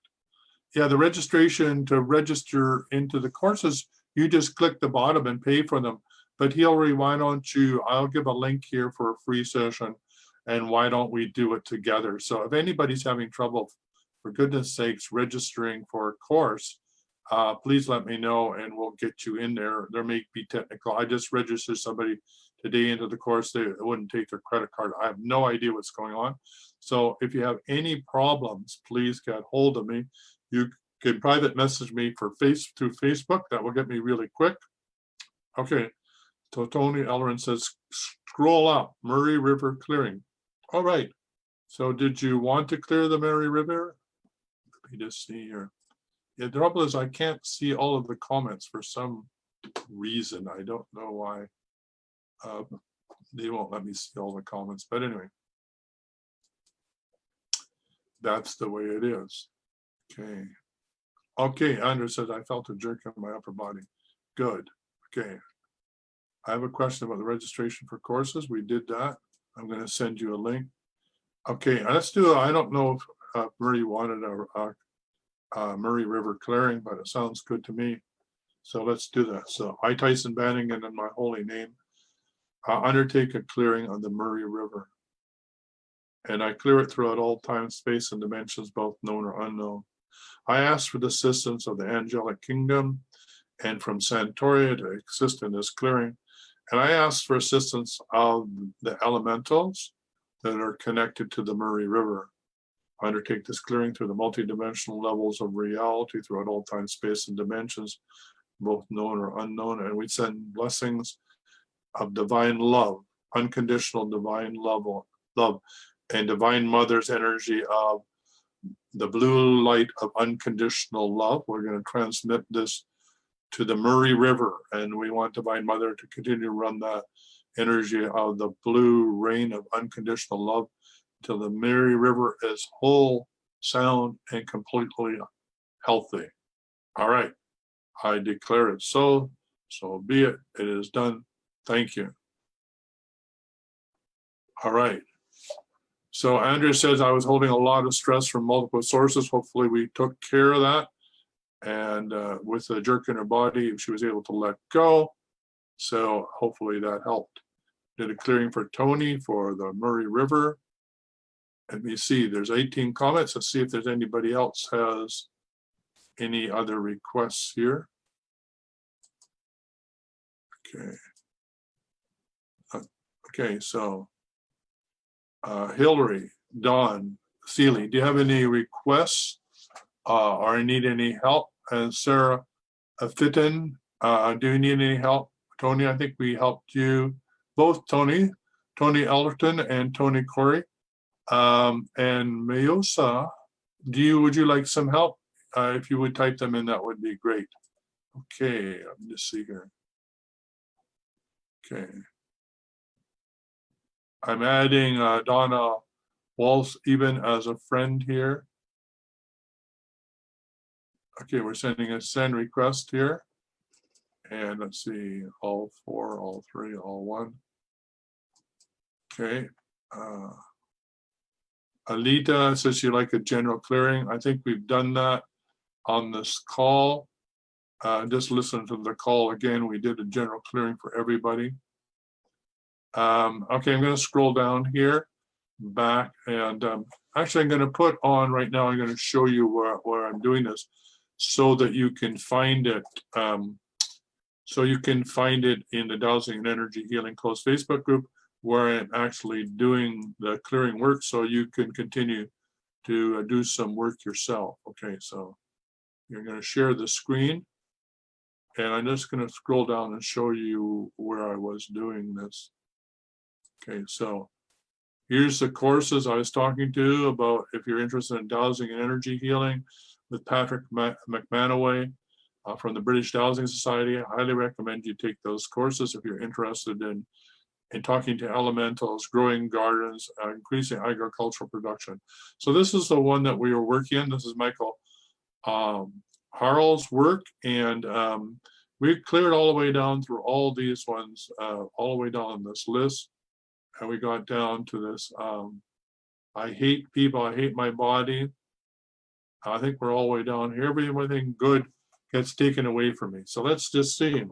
Yeah, the registration to register into the courses, you just click the bottom and pay for them. But Hillary, why don't you, I'll give a link here for a free session, and why don't we do it together? So if anybody's having trouble, for goodness sakes, registering for a course, please let me know and we'll get you in there. There may be technical. I just registered somebody today into the course. They wouldn't take their credit card. I have no idea what's going on. So if you have any problems, please get hold of me. You can private message me through Facebook. That will get me really quick. Okay. So Tony Ellerin says, scroll up, Murray River clearing. All right. So did you want to clear the Murray River? Let me just see here. Yeah, the trouble is I can't see all of the comments for some reason. I don't know why. They won't let me see all the comments, but anyway. That's the way it is. Okay. Okay, Andrew says, I felt a jerk in my upper body. Good. Okay. I have a question about the registration for courses. We did that. I'm going to send you a link. Okay, let's do I don't know if Murray wanted a Murray River clearing, but it sounds good to me. So let's do that. So I, Tyson Bannigan, in my holy name, undertake a clearing on the Murray River. And I clear it throughout all time, space, and dimensions, both known or unknown. I ask for the assistance of the angelic kingdom and from Santoria to assist in this clearing. And I ask for assistance of the elementals that are connected to the Murray River. I undertake this clearing through the multidimensional levels of reality throughout all time, space, and dimensions, both known or unknown. And we send blessings of divine love, unconditional divine love, and divine mother's energy of the blue light of unconditional love. We're going to transmit this to the Murray River, and we want Divine Mother to continue to run that energy of the blue rain of unconditional love until the Murray River is whole, sound, and completely healthy. All right, I declare it so, so be it. It is done. Thank you. All right. So Andrea says, I was holding a lot of stress from multiple sources. Hopefully we took care of that. And with a jerk in her body, she was able to let go. So hopefully that helped. Did a clearing for Tony for the Murray River. Let me see, there's 18 comments. Let's see if there's anybody else has any other requests here. Okay. Okay, so Hillary, Dawn, Seeley, do you have any requests or need any help? And Sarah Fitton, do you need any help? Tony, I think we helped you both, Tony Ellerton and Tony Corey. And Mayosa, would you like some help? If you would type them in, that would be great. Okay, let me just see here. Okay. I'm adding Donna Walsh even as a friend here. Okay, we're sending a send request here. And let's see, all four, all three, all one. Okay. Alita says she'd like a general clearing. I think we've done that on this call. Just listen to the call again. We did a general clearing for everybody. Okay, I'm going to scroll down here back, and actually I'm going to put on right now, I'm going to show you where I'm doing this so that you can find it. So you can find it in the Dowsing and Energy Healing Closed Facebook group where I'm actually doing the clearing work, so you can continue to do some work yourself. Okay, so you're going to share the screen, And I'm just going to scroll down and show you where I was doing this. Okay, so here's the courses I was talking to about if you're interested in dowsing and energy healing with Patrick McManaway from the British Dowsing Society. I highly recommend you take those courses if you're interested in talking to elementals, growing gardens, increasing agricultural production. So this is the one that we were working on. This is Michael Harrell's work, and we cleared all the way down through all these ones, all the way down this list, and we got down to this. I hate people. I hate my body. I think we're all the way down here. Everything good gets taken away from me. So let's just see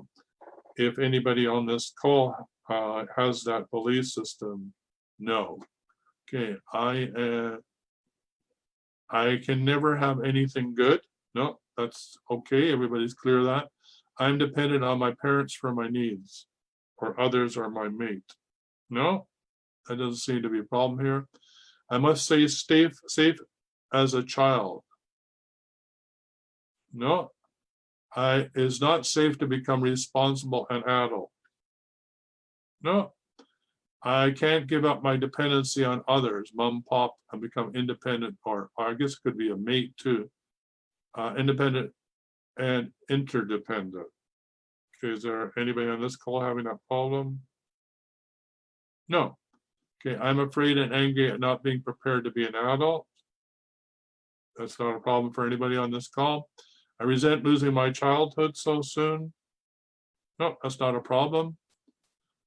if anybody on this call has that belief system. No. Okay, I can never have anything good. No, that's okay. Everybody's clear of that. I'm dependent on my parents for my needs, or others or my mate. No, that doesn't seem to be a problem here. I must stay safe as a child. No, it is not safe to become responsible an adult. No, I can't give up my dependency on others, mom, pop, and become independent, or I guess it could be a mate too. Independent and interdependent. Okay, is there anybody on this call having that problem? No. Okay, I'm afraid and angry at not being prepared to be an adult. That's not a problem for anybody on this call. I resent losing my childhood so soon. No, that's not a problem.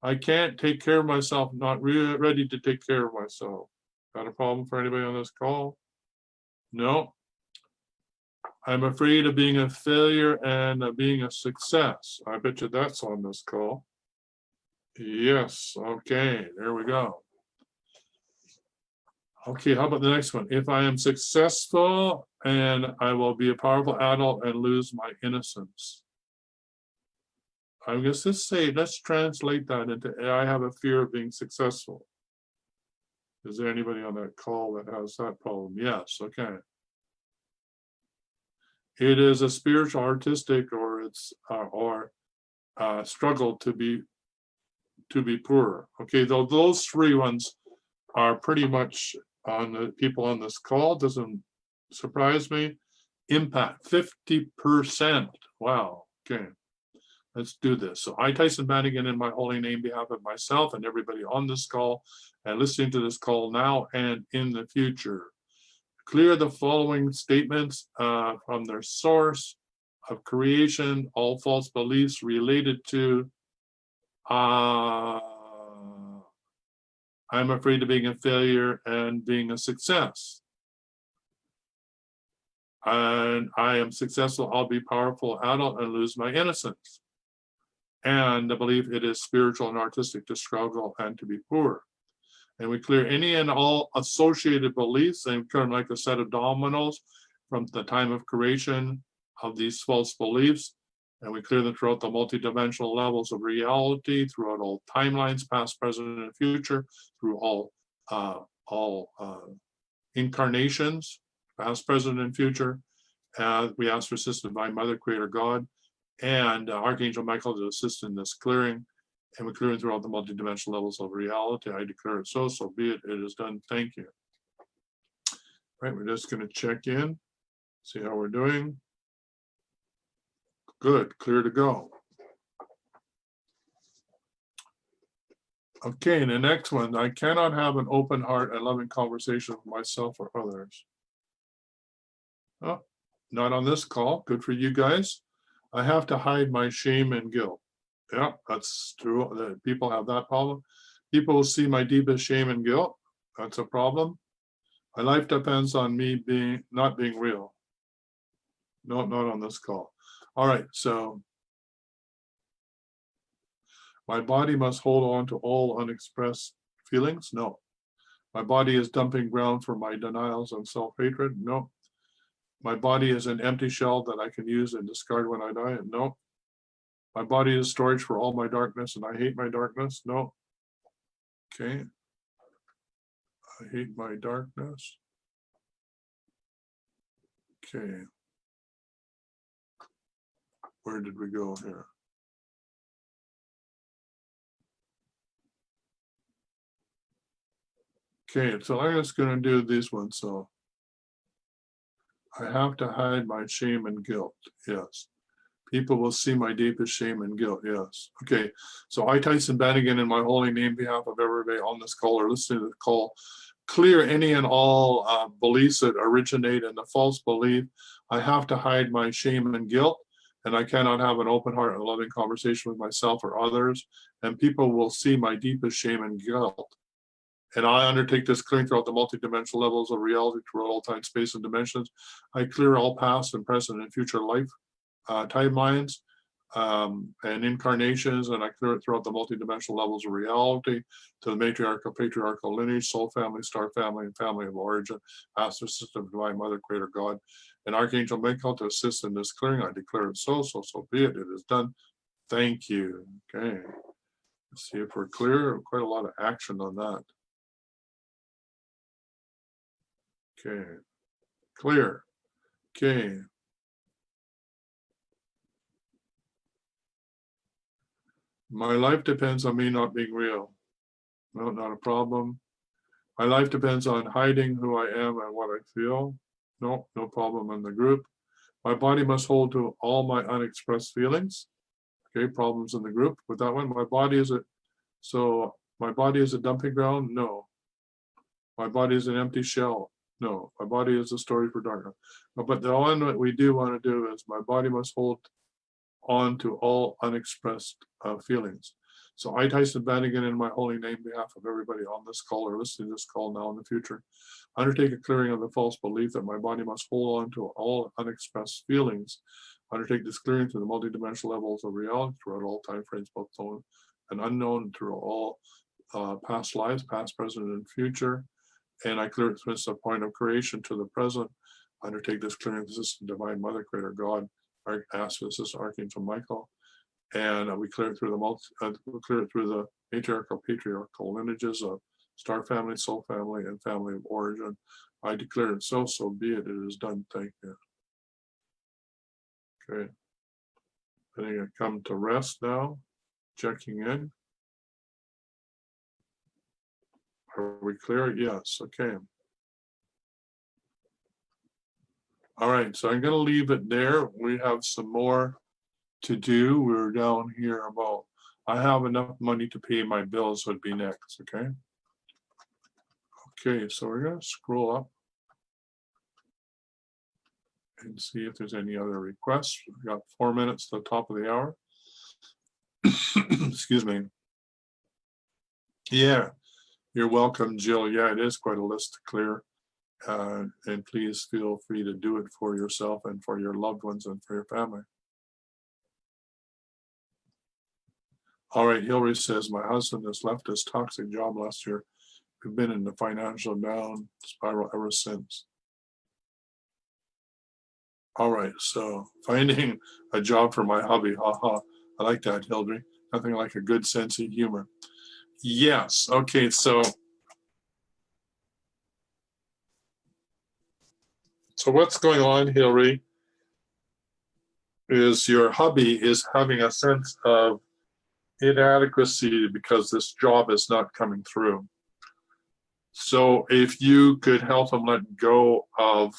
I can't take care of myself, not ready to take care of myself. Not a problem for anybody on this call? No. I'm afraid of being a failure and being a success. I bet you that's on this call. Yes, okay, there we go. Okay, how about the next one? If I am successful and I will be a powerful adult and lose my innocence. I guess let's translate that into I have a fear of being successful. Is there anybody on that call that has that problem? Yes, okay. It is a spiritual, artistic, or it's struggle to be poor. Okay, though those three ones are pretty much on the people on this call. Doesn't surprise me. Impact 50%. Wow. Okay, let's do this. So I, Tyson Bannigan, in my holy name, behalf of myself and everybody on this call and listening to this call now and in the future, clear the following statements from their source of creation, all false beliefs related to I'm afraid of being a failure and being a success. And I am successful, I'll be powerful adult and lose my innocence. And the belief it is spiritual and artistic to struggle and to be poor. And we clear any and all associated beliefs, and kind of like a set of dominoes from the time of creation of these false beliefs. And we clear them throughout the multidimensional levels of reality, throughout all timelines, past, present, and future, through all incarnations, past, present, and future. We ask for assistance by Mother, Creator, God, and Archangel Michael to assist in this clearing. And we clear it throughout the multidimensional levels of reality. I declare it so be it. It is done. Thank you. Right, we're just going to check in, see how we're doing. Good, clear to go. Okay, and the next one, I cannot have an open heart and loving conversation with myself or others. Oh, not on this call. Good for you guys. I have to hide my shame and guilt. Yeah, that's true. People have that problem. People will see my deepest shame and guilt. That's a problem. My life depends on me not being real. No, not on this call. All right, so my body must hold on to all unexpressed feelings. No. My body is dumping ground for my denials and self-hatred. No. My body is an empty shell that I can use and discard when I die. No. My body is storage for all my darkness and I hate my darkness. No. Okay. I hate my darkness. Okay. where did we go here? Okay, so I'm just going to do this one. So I have to hide my shame and guilt. Yes. People will see my deepest shame and guilt. Yes. Okay. So I, Tyson Bannigan, in my holy name, behalf of everybody on this call or listening to the call, clear any and all beliefs that originate in the false belief. I have to hide my shame and guilt, and I cannot have an open heart and loving conversation with myself or others. And people will see my deepest shame and guilt. And I undertake this clearing throughout the multidimensional levels of reality, throughout all time, space, and dimensions. I clear all past and present and future life timelines and incarnations, and I clear it throughout the multidimensional levels of reality to the matriarchal, patriarchal lineage, soul family, star family, and family of origin, master system, divine mother, creator God, and Archangel Michael to assist in this clearing. I declare it so be it. It is done. Thank you. Okay. Let's see if we're clear. Quite a lot of action on that. Okay. Clear. Okay. My life depends on me not being real. No, not a problem. My life depends on hiding who I am and what I feel. No, no problem in the group. My body must hold to all my unexpressed feelings. Okay, problems in the group with that one. My body is a dumping ground? No. My body is an empty shell? No. My body is a story for darkness. But the one that we do want to do is my body must hold on to all unexpressed feelings. So I, Tyson Bannigan, in my holy name, behalf of everybody on this call or listening to this call now in the future, undertake a clearing of the false belief that my body must hold on to all unexpressed feelings. Undertake this clearing through the multidimensional levels of reality, throughout all time frames, both known and unknown, through all past lives, past, present, and future. And I clear it from the point of creation to the present. Undertake this clearing of the divine mother, creator God, ask this is Archangel Michael, and we clear it through the matriarchal, patriarchal lineages of star family, soul family, and family of origin. I declare it so be it. It is done. Thank you. Okay. I think I come to rest now. Checking in. Are we clear? Yes. Okay. All right. So I'm going to leave it there. We have some more to do. We're down here about, I have enough money to pay my bills would be next. Okay. Okay. So we're going to scroll up and see if there's any other requests. We've got 4 minutes to the top of the hour. Excuse me. Yeah, you're welcome, Jill. Yeah, it is quite a list to clear. And please feel free to do it for yourself and for your loved ones and for your family. All right, Hillary says, my husband has left his toxic job last year. We've been in the financial down spiral ever since. All right, so finding a job for my hubby. Haha, I like that, Hillary. Nothing like a good sense of humor. Yes, okay, so what's going on, Hillary, is your hubby is having a sense of inadequacy because this job is not coming through. So if you could help him let go of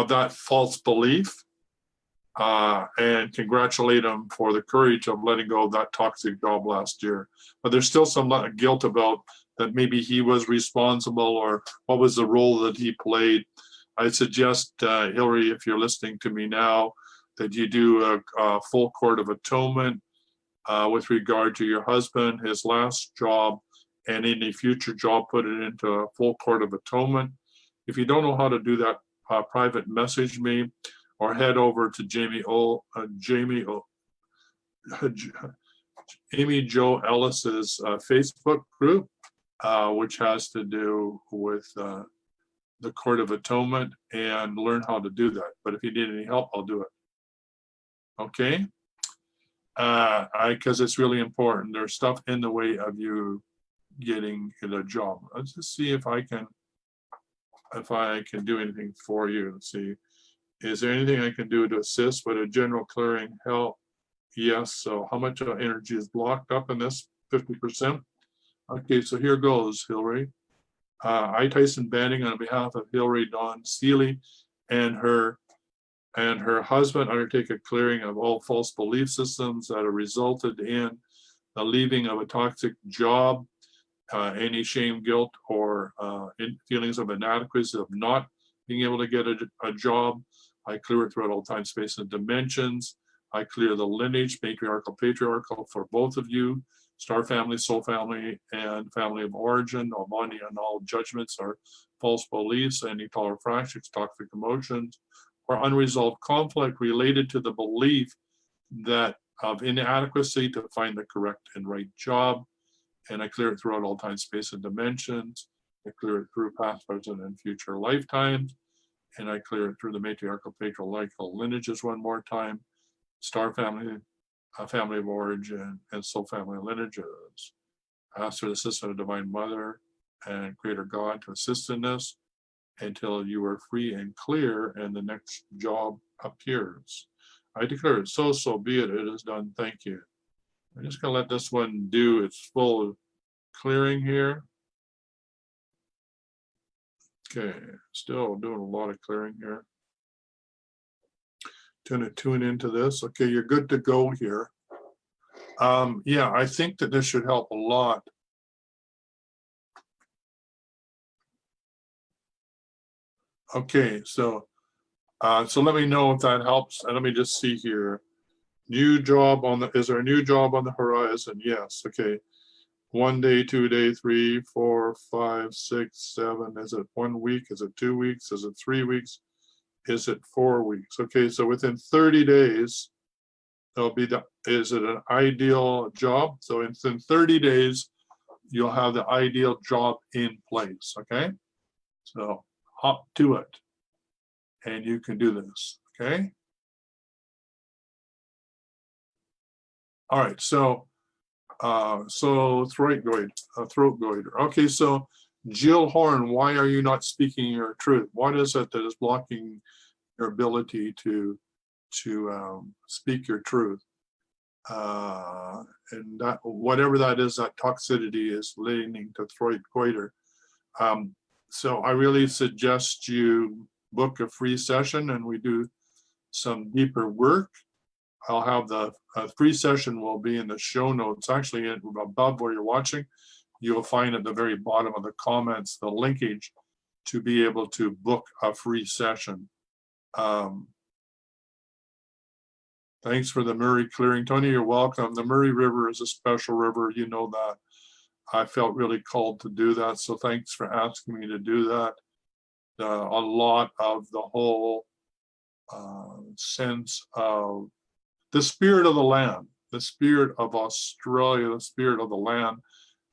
that false belief and congratulate him for the courage of letting go of that toxic job last year. But there's still some guilt about that maybe he was responsible or what was the role that he played. I suggest, Hillary, if you're listening to me now, that you do a full court of atonement with regard to your husband, his last job, and any future job, put it into a full court of atonement. If you don't know how to do that, private message me or head over to Amy Jo Ellis's Facebook group, which has to do with the Court of Atonement, and learn how to do that. But if you need any help, I'll do it. Okay? Because it's really important. There's stuff in the way of you getting the job. Let's just see if I can do anything for you. Let's see. Is there anything I can do to assist with a general clearing? Help? Yes. So how much energy is blocked up in this? 50%. Okay, so here goes, Hillary. I, Tyson Banning, on behalf of Hillary Dawn Steely and her husband, undertake a clearing of all false belief systems that have resulted in the leaving of a toxic job, any shame, guilt, or feelings of inadequacy of not being able to get a job. I clear it throughout all time, space, and dimensions. I clear the lineage, matriarchal, patriarchal, for both of you, star family, soul family, and family of origin. Omani and all judgments are false beliefs, any tolerant fractions, toxic emotions, or unresolved conflict related to the belief that of inadequacy to find the correct and right job. And I clear it throughout all time, space, and dimensions. I clear it through past, present, and future lifetimes. And I clear it through the matriarchal, patriarchal lineages one more time. Star family, family of origin, and soul family lineages. I ask for the assistance of Divine Mother and Creator God to assist in this until you are free and clear and the next job appears. I declare it so be it. It is done. Thank you. I'm just going to let this one do its full clearing here. Okay, still doing a lot of clearing here. Going to tune into this. Okay, you're good to go here. Yeah, I think that this should help a lot. Okay, so let me know if that helps. And let me just see here. New job on the, is there a new job on the horizon? Yes. Okay. 1 day, 2 day, 3, 4, 5, 6, 7. Is it 1 week? Is it 2 weeks? Is it 3 weeks? Is it 4 weeks? Okay, so within 30 days, there'll be the, is it an ideal job? So within 30 days, you'll have the ideal job in place. Okay, so hop to it and you can do this. Okay. All right, so throat goiter. Okay, so Jill Horn, why are you not speaking your truth? What is it that is blocking your ability to speak your truth? And that, whatever that is, that toxicity is leading to throat goiter. So I really suggest you book a free session and we do some deeper work. I'll have the free session will be in the show notes, actually above where you're watching. You'll find at the very bottom of the comments the linkage to be able to book a free session. Thanks for the Murray clearing. Tony, you're welcome. The Murray River is a special river. You know that. I felt really called to do that. So thanks for asking me to do that. A lot of the whole sense of the spirit of the land, the spirit of Australia, the spirit of the land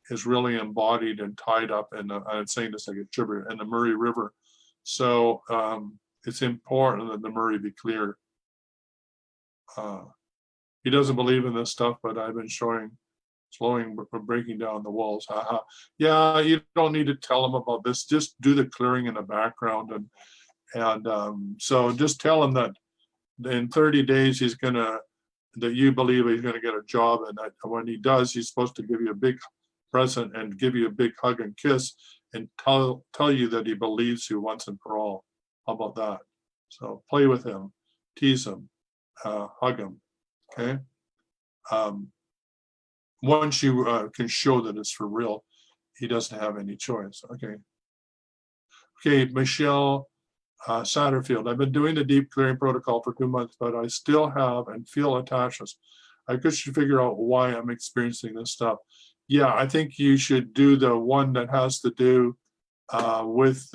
is really embodied and tied up in the, I'm saying this like a tribute, in the Murray River. So it's important that the Murray be clear. He doesn't believe in this stuff, but I've been showing, breaking down the walls. Yeah, you don't need to tell him about this. Just do the clearing in the background. And so just tell him that in 30 days, he's gonna, that you believe he's gonna get a job, and that when he does, he's supposed to give you a big present and give you a big hug and kiss and tell you that he believes you once and for all. How about that? So play with him, tease him, hug him, okay? Once you can show that it's for real, he doesn't have any choice, okay? Okay, Michelle Satterfield, I've been doing the deep clearing protocol for 2 months, but I still have and feel attachments. I could figure out why I'm experiencing this stuff. Yeah, I think you should do the one that has to do with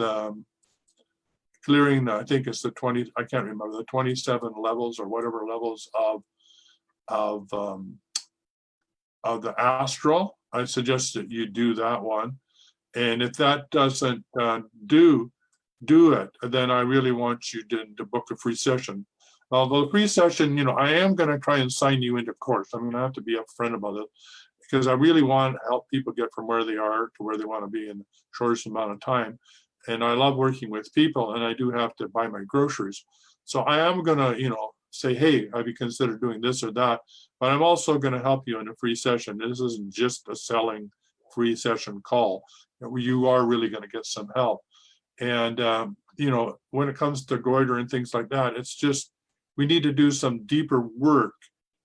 clearing. I think it's the 20. I can't remember the 27 levels or whatever levels of the astral. I suggest that you do that one. And if that doesn't do it, then I really want you to book a free session. Although the free session, you know, I am going to try and sign you into course. I mean, I have to be upfront about it because I really want to help people get from where they are to where they want to be in the shortest amount of time. and I love working with people, and I do have to buy my groceries. So I am gonna, say, hey, have you considered doing this or that? But I'm also gonna help you in a free session. This isn't just a selling free session call. You are really gonna get some help. And when it comes to goiter and things like that, it's just we need to do some deeper work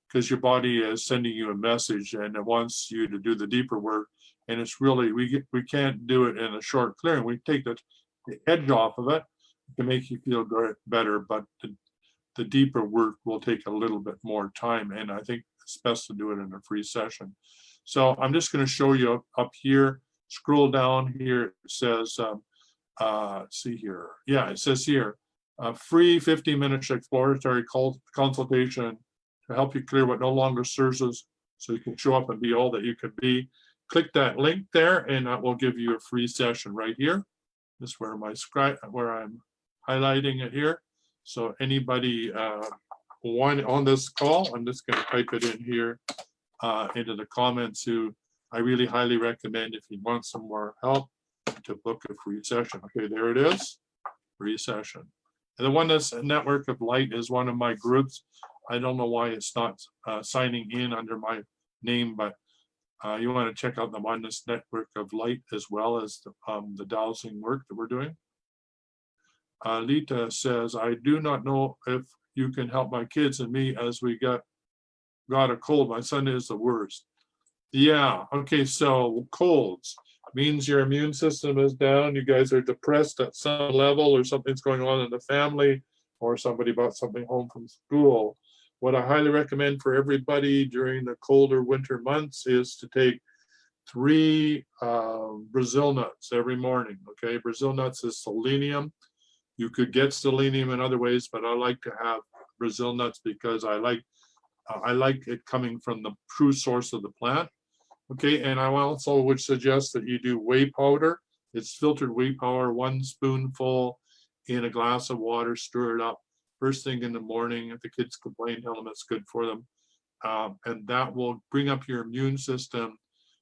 because your body is sending you a message and it wants you to do the deeper work. And it's really we can't do it in a short clearing. We take the edge off of it to make you feel better, but the deeper work will take a little bit more time. And I think it's best to do it in a free session. So I'm just going to show you up here. Scroll down here. It says, see here. Yeah, it says here, free 15-minute exploratory consultation to help you clear what no longer serves us so you can show up and be all that you could be. Click that link there and that will give you a free session right here. This is where I'm highlighting it here. So anybody on this call, I'm just going to type it in here into the comments who I really highly recommend if you want some more help to book a free session. Okay, there it is, free session. And the Oneness Network of Light is one of my groups. I don't know why it's not signing in under my name, but you want to check out the Oneness Network of Light as well as the dowsing work that we're doing. Lita says, I do not know if you can help my kids and me as we got a cold. My son is the worst. Yeah, okay, so colds means your immune system is down. You guys are depressed at some level, or something's going on in the family, or somebody brought something home from school. What I highly recommend for everybody during the colder winter months is to take 3 Brazil nuts every morning. Okay, Brazil nuts is selenium. You could get selenium in other ways, but I like to have Brazil nuts because I like it coming from the true source of the plant. Okay, and I also would suggest that you do whey powder. It's filtered whey powder, 1 spoonful in a glass of water, stir it up first thing in the morning. If the kids complain, tell them it's good for them. And that will bring up your immune system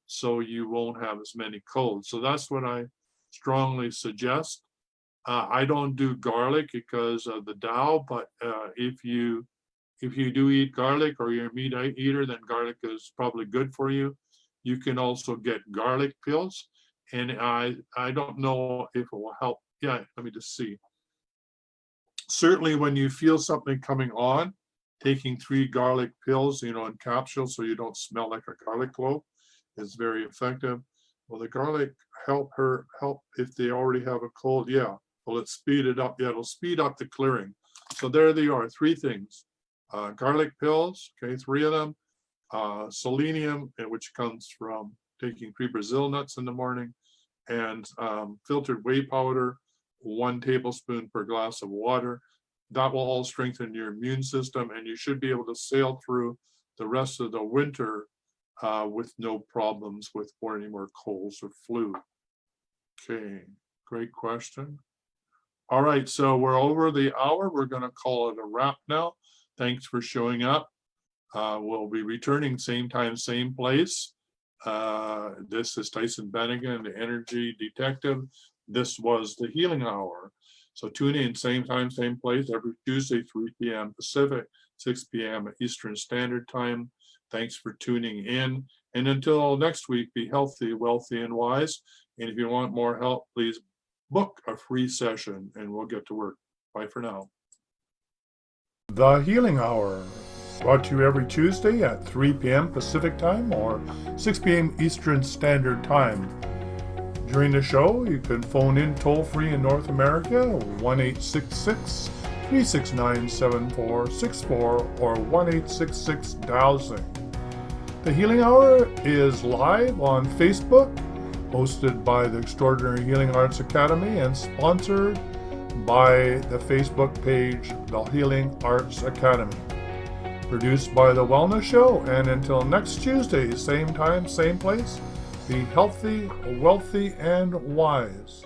so you won't have as many colds. So that's what I strongly suggest. I don't do garlic because of the Tao, but if you do eat garlic or you're a meat eater, then garlic is probably good for you. You can also get garlic pills, and I don't know if it will help. Yeah, let me just see. Certainly when you feel something coming on, taking 3 garlic pills, in capsules so you don't smell like a garlic clove is very effective. Will the garlic help if they already have a cold? Yeah. Will it speed it up? Yeah, it'll speed up the clearing. So there they are, 3 things. Garlic pills, okay, 3 of them. Selenium, which comes from taking 3 Brazil nuts in the morning, and filtered whey powder, 1 tablespoon per glass of water. That will all strengthen your immune system, and you should be able to sail through the rest of the winter with no problems with any more colds or flu. Okay, great question. All right, so we're over the hour. We're going to call it a wrap now. Thanks for showing up. We'll be returning same time, same place. This is Tyson Bennigan, the Energy Detective. This was the Healing Hour. So tune in same time, same place every Tuesday, 3 p.m. Pacific, 6 p.m. Eastern Standard Time. Thanks for tuning in. And until next week, be healthy, wealthy, and wise. And if you want more help, please book a free session and we'll get to work. Bye for now. The Healing Hour, brought to you every Tuesday at 3 p.m. Pacific Time or 6 p.m. Eastern Standard Time. During the show, you can phone in toll-free in North America, 1-866-369-7464 or 1-866-DOWSING. The Healing Hour is live on Facebook, hosted by the Extraordinary Healing Arts Academy and sponsored by the Facebook page, The Healing Arts Academy. Produced by The Wellness Show, and until next Tuesday, same time, same place, be healthy, wealthy, and wise.